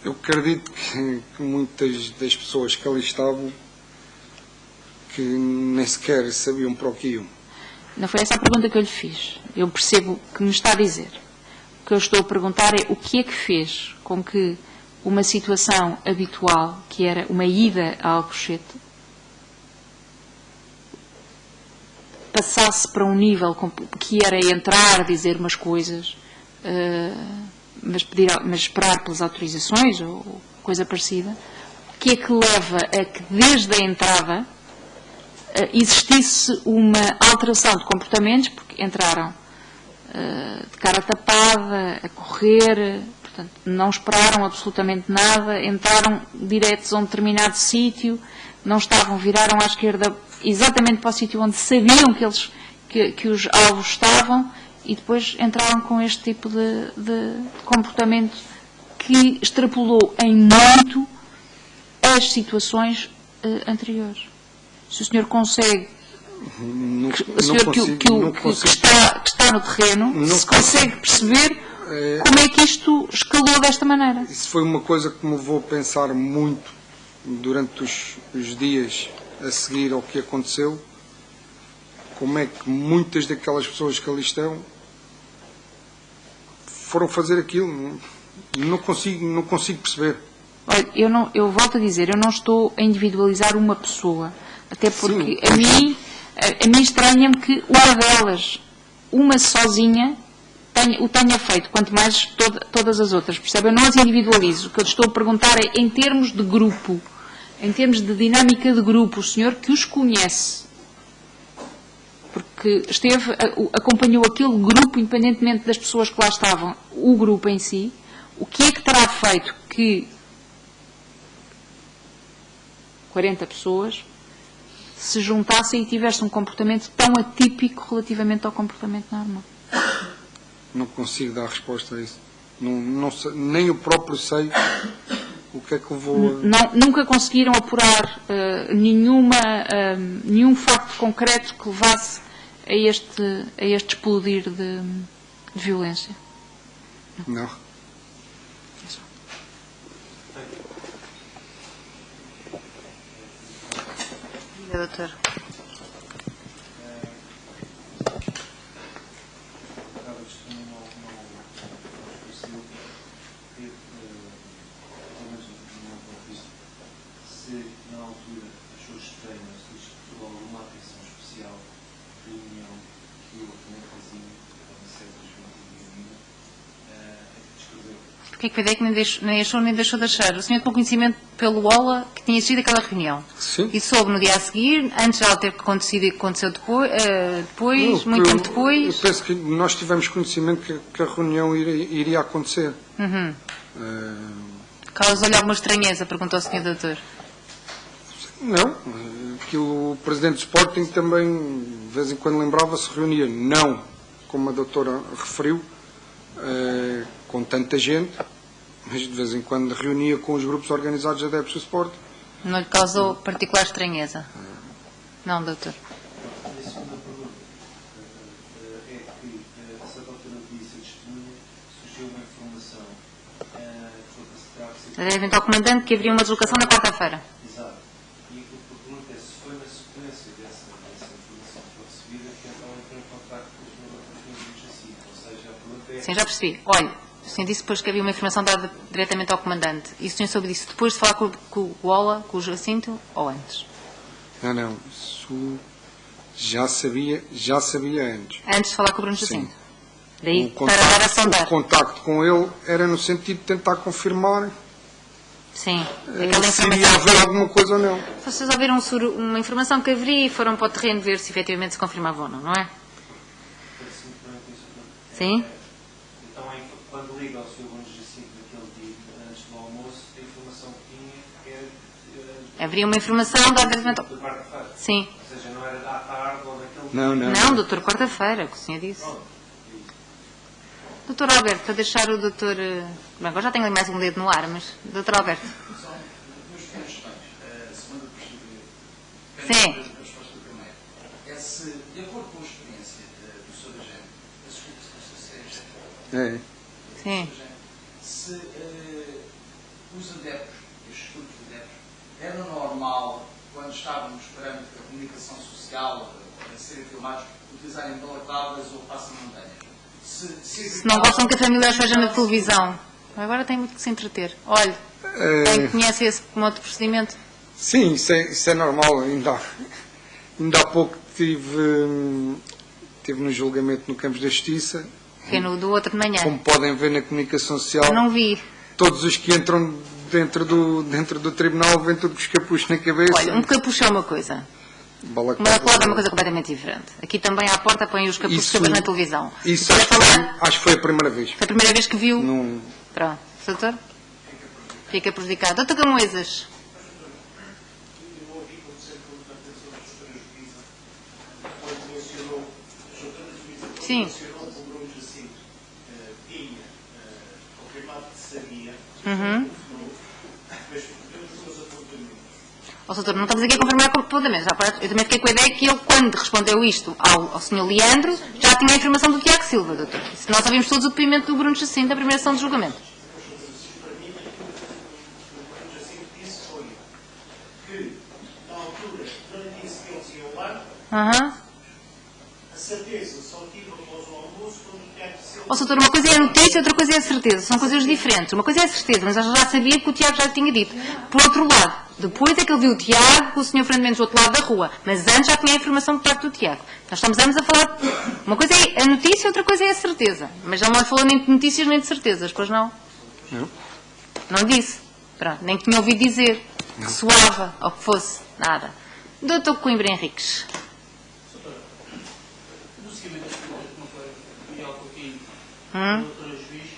Eu acredito que muitas das pessoas que ali estavam que nem sequer sabiam para o que iam. Não foi essa a pergunta que eu lhe fiz. Eu percebo o que me está a dizer. O que eu estou a perguntar é o que é que fez com que uma situação habitual, que era uma ida a Alcochete, passasse para um nível que era entrar, dizer umas coisas, mas esperar pelas autorizações ou coisa parecida. O que é que leva a que desde a entrada existisse uma alteração de comportamentos, porque entraram de cara tapada, a correr, portanto, não esperaram absolutamente nada, entraram diretos a um determinado sítio, não estavam, viraram à esquerda exatamente para o sítio onde sabiam que os alvos estavam, e depois entraram com este tipo de comportamento que extrapolou em muito as situações anteriores. Se o senhor consegue O senhor que está no terreno se consegue perceber como é que isto escalou desta maneira. Isso foi uma coisa que me levou a pensar muito durante os dias a seguir ao que aconteceu. Como é que muitas daquelas pessoas que ali estão foram fazer aquilo? Não consigo perceber. Olha, eu volto a dizer, eu não estou a individualizar uma pessoa, até porque Sim. a mim estranha-me que uma delas, uma sozinha, o tenha feito, quanto mais todas as outras, percebe? Eu não as individualizo. O que eu estou a perguntar é, em termos de grupo, em termos de dinâmica de grupo, o senhor que os conhece, porque acompanhou aquele grupo, independentemente das pessoas que lá estavam, o grupo em si, o que é que terá feito que 40 pessoas se juntassem e tivessem um comportamento tão atípico relativamente ao comportamento normal? Não consigo dar resposta a isso. Não sei, nem eu próprio sei o que é que eu vou... Nunca conseguiram apurar nenhum facto concreto que levasse a este explodir de violência? Não. Doutor. Se na altura achou estranho, se isto alguma atenção especial da reunião que eu também fazia com a sede da Juventude descreveu. Porque é que a ideia que nem achou nem deixou de achar? O senhor tomou conhecimento pelo OLA que tinha existido aquela reunião. Sim. E soube no dia a seguir, antes de ela ter acontecido e que aconteceu depois, muito tempo depois. Eu penso que nós tivemos conhecimento que a reunião iria acontecer. Causa-lhe alguma estranheza, perguntou o senhor doutor. Não. O presidente do Sporting também, de vez em quando, lembrava-se, reunia. Não, como a doutora referiu, com tanta gente, mas de vez em quando reunia com os grupos organizados de adeptos do Sporting. Não lhe causou particular estranheza? Não, doutor. A minha segunda pergunta é que, a certa altura do dia, a testemunha, surgiu uma informação que foi Devem ao comandante que haveria uma deslocação na quarta-feira. Exato. E aquilo que eu pergunto é se foi na sequência dessa informação que foi recebida que então entrou em contato com os meus assim. Ou seja, a pergunta é... Sim, já percebi. Olha, o senhor disse depois que havia uma informação dada diretamente ao comandante. E o senhor soube disso depois de falar com o OLA, com o Jacinto, ou antes? Não. Isso já sabia antes. Antes de falar com o Bruno Jacinto? Sim. Daí, para dar a sondar. O contacto com ele era no sentido de tentar confirmar Sim, aquela se iria informação. haver alguma coisa ou não. Vocês ouviram uma informação que haveria e foram para o terreno ver se efetivamente se confirmava ou não, não é? Sim? Então, quando liga ao Sr. Bruno Jacinto naquele dia, antes do almoço, a informação que tinha era... Haveria uma informação da diretamente ao... de quarta-feira. Sim. Ou seja, não era da tarde ou daquele... Não. Doutor, quarta-feira, que o senhor disse. Doutor Alberto, para deixar o doutor... Bem, agora já tenho ali mais um dedo no ar, mas... Doutor Alberto. Sim. É se, de acordo com a experiência do Sr. Agente, a É. Sim. se os adeptos, estes grupos de adeptos, era normal, quando estávamos perante a comunicação social, a serem filmados, utilizarem balaclavas ou passamontanhas? Se não gostam que a família os veja na televisão. Agora tem muito que se entreter. Olha, quem conhece esse modo de procedimento? Sim, isso é normal. Ainda há pouco tive no julgamento no Campos da Justiça. Que é no do outro de manhã. Como podem ver na comunicação social, Eu não vi. todos os que entram dentro do tribunal vêm tudo com os capuchos na cabeça. Olha, um capucho é uma coisa. Uma balaclava é uma coisa completamente diferente. Aqui também à porta põem os capuchos todos na televisão. Isso acho que foi a primeira vez. Foi a primeira vez que viu? Não. Pronto. Doutor? Fica prejudicado. Doutor Camoesas? Sim. Ó, doutor, não estamos aqui a confirmar completamente. Eu também fiquei com a ideia que ele, quando respondeu isto ao Sr. Leandro, já tinha a informação do Tiago Silva, doutor. Se nós ouvimos todos o depoimento do Bruno Jacinto da primeira sessão de julgamento. A certeza só tive após o almoço quando o Tiago Silva... Ó, doutor, uma coisa é a notícia, outra coisa é a certeza. São coisas diferentes. Uma coisa é a certeza, mas eu já sabia que o Tiago já lhe tinha dito. Por outro lado, depois é que ele viu o Tiago com o Sr. Fernando Mendes do outro lado da rua. Mas antes já tinha a informação por parte do Tiago. Nós estamos ambos a falar... Uma coisa é a notícia, outra coisa é a certeza. Mas já não lhe falou nem de notícias nem de certezas, pois não? Não. Não disse. Pronto, nem que tinha ouvido dizer. Que soava, ou que fosse. Nada. Doutor Coimbra Henriques. No seguimento das perguntas que não foi Miguel Coutinho, a doutora Juiz,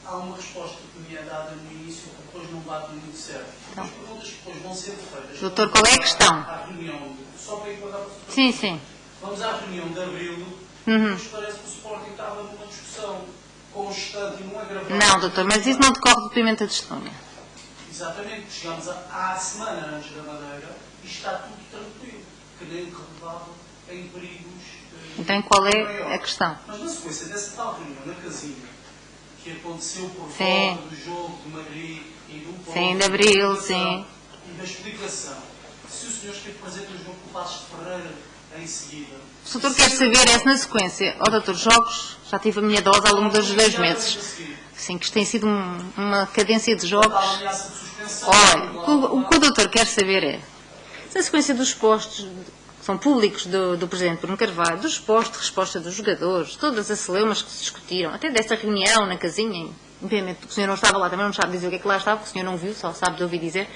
há uma resposta que me é dada no início que depois não bate muito certo. As perguntas que depois vão ser feitas. Doutor, qual é a questão? À reunião, só para enquadrar o Sim, sim. Vamos à reunião de abril, depois parece que o Sporting estava numa discussão constante e não agravada. Não, doutor, mas isso não decorre do depoimento da testemunha. Exatamente, chegamos à semana antes da Madeira e está tudo tranquilo, que nem relevava em perigos. Então qual é a questão? Mas na sequência dessa tal reunião na casinha, que aconteceu por Sim. volta do jogo de Madrid e do Sim, de abril, sim. E da explicação, se o senhor esteve presente no jogo com o Passos de Ferreira em seguida. Se o doutor quer saber, é na sequência. Ó, doutor, jogos, já tive a minha dose ao longo dos 2 meses. Sim, que isto tem sido uma cadência de jogos. Olha, o que o doutor quer saber é, na sequência dos postos, que são públicos do Presidente Bruno Carvalho, dos postos de resposta dos jogadores, todas as celeumas que se discutiram, até desta reunião na casinha, obviamente o senhor não estava lá, também não sabe dizer o que é que lá estava, porque o senhor não viu, só sabe de ouvir dizer,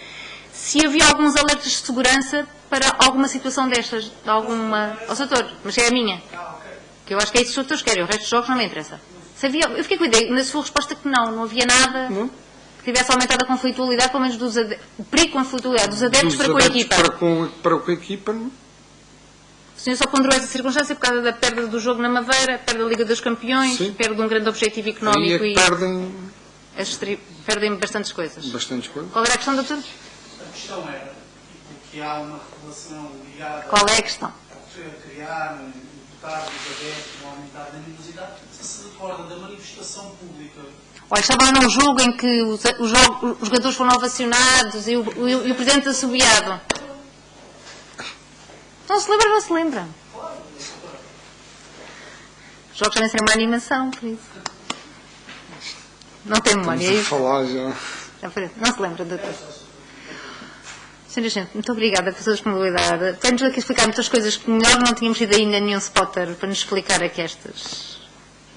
se havia alguns alertas de segurança para alguma situação destas, de alguma... Ó, doutor, mas é a minha. Que eu acho que é isso que os doutores querem, o resto dos jogos não me interessa. Se havia, eu fiquei com a ideia, na sua resposta, que não havia nada que tivesse aumentado a conflitualidade, pelo menos o perigo de conflitualidade dos adeptos para com a equipa. Para com a equipa, não. O senhor só ponderou essa circunstância por causa da perda do jogo na Madeira, perda da Liga dos Campeões, Sim. perda de um grande objetivo Aí económico é que perdem bastantes coisas. bastantes coisas. Qual era a questão, doutor? A questão era que há uma relação ligada Qual é a questão? a criar, imputar dos adeptos, um aumentar da animosidade, se recorda da manifestação pública. Olha, estava num jogo em que os jogadores foram ovacionados e o Presidente assobiado. Não se lembra, não se lembra. Os jogos devem ser uma animação, por isso. Não tem memória, é Estamos a isso? falar já. Não se lembra, doutor. Senhora gente, muito obrigada pela sua disponibilidade. Temos aqui a explicar muitas coisas que melhor não tínhamos tido ainda nenhum spotter para nos explicar aqui estas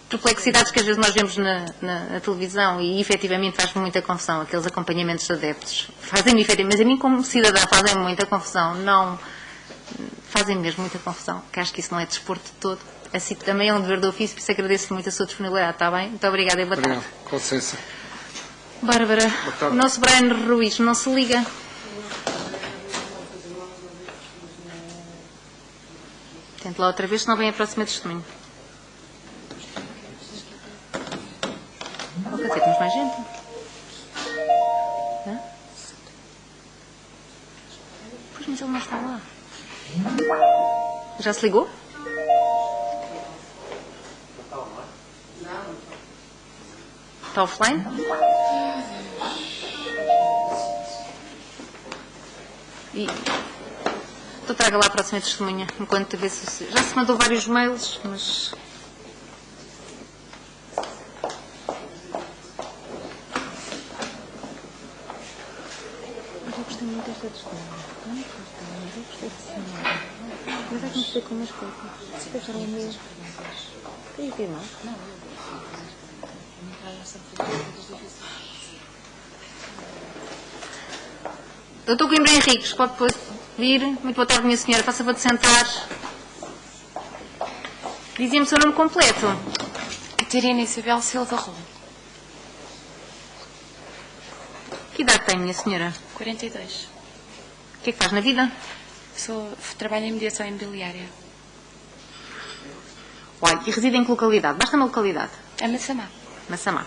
perplexidades que às vezes nós vemos na televisão e efetivamente faz-me muita confusão aqueles acompanhamentos de adeptos. Fazem-me efetivamente, mas a mim como cidadã fazem-me muita confusão. Não, fazem-me mesmo muita confusão, que acho que isso não é desporto de todo. Assim também é um dever de ofício, por isso agradeço muito a sua disponibilidade, está bem? Muito obrigada e boa tarde. Obrigado. Com licença. Bárbara, tarde. o nosso Brian Ruiz não se liga. Tente lá outra vez, senão vem a próxima testemunha. Quer dizer, temos mais gente? Hã? Pois, mas ele não está lá. Já se ligou? Está offline? Então traga lá a próxima testemunha, enquanto vê se... Já se mandou vários mails, mas... Eu gostei muito desta testemunha. Não gostei, mas eu gostei de senhora. Mas é que me gostei com umas coisas. Se deixaram mesmo. Queria vir mais? Não. Doutor Coimbra Henriques, pode depois vir. Muito boa tarde, minha senhora. Faça favor de sentar. Dizia-me o seu nome completo. Catarina Isabel Silva Rolo. Que idade tem, minha senhora? 42. O que é que faz na vida? Trabalho em mediação imobiliária. Olha, e reside em que localidade? Basta uma localidade. É Massamá. Massamá.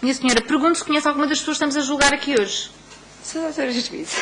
Minha senhora, pergunto se conhece alguma das pessoas que estamos a julgar aqui hoje. Sou doutora juíza.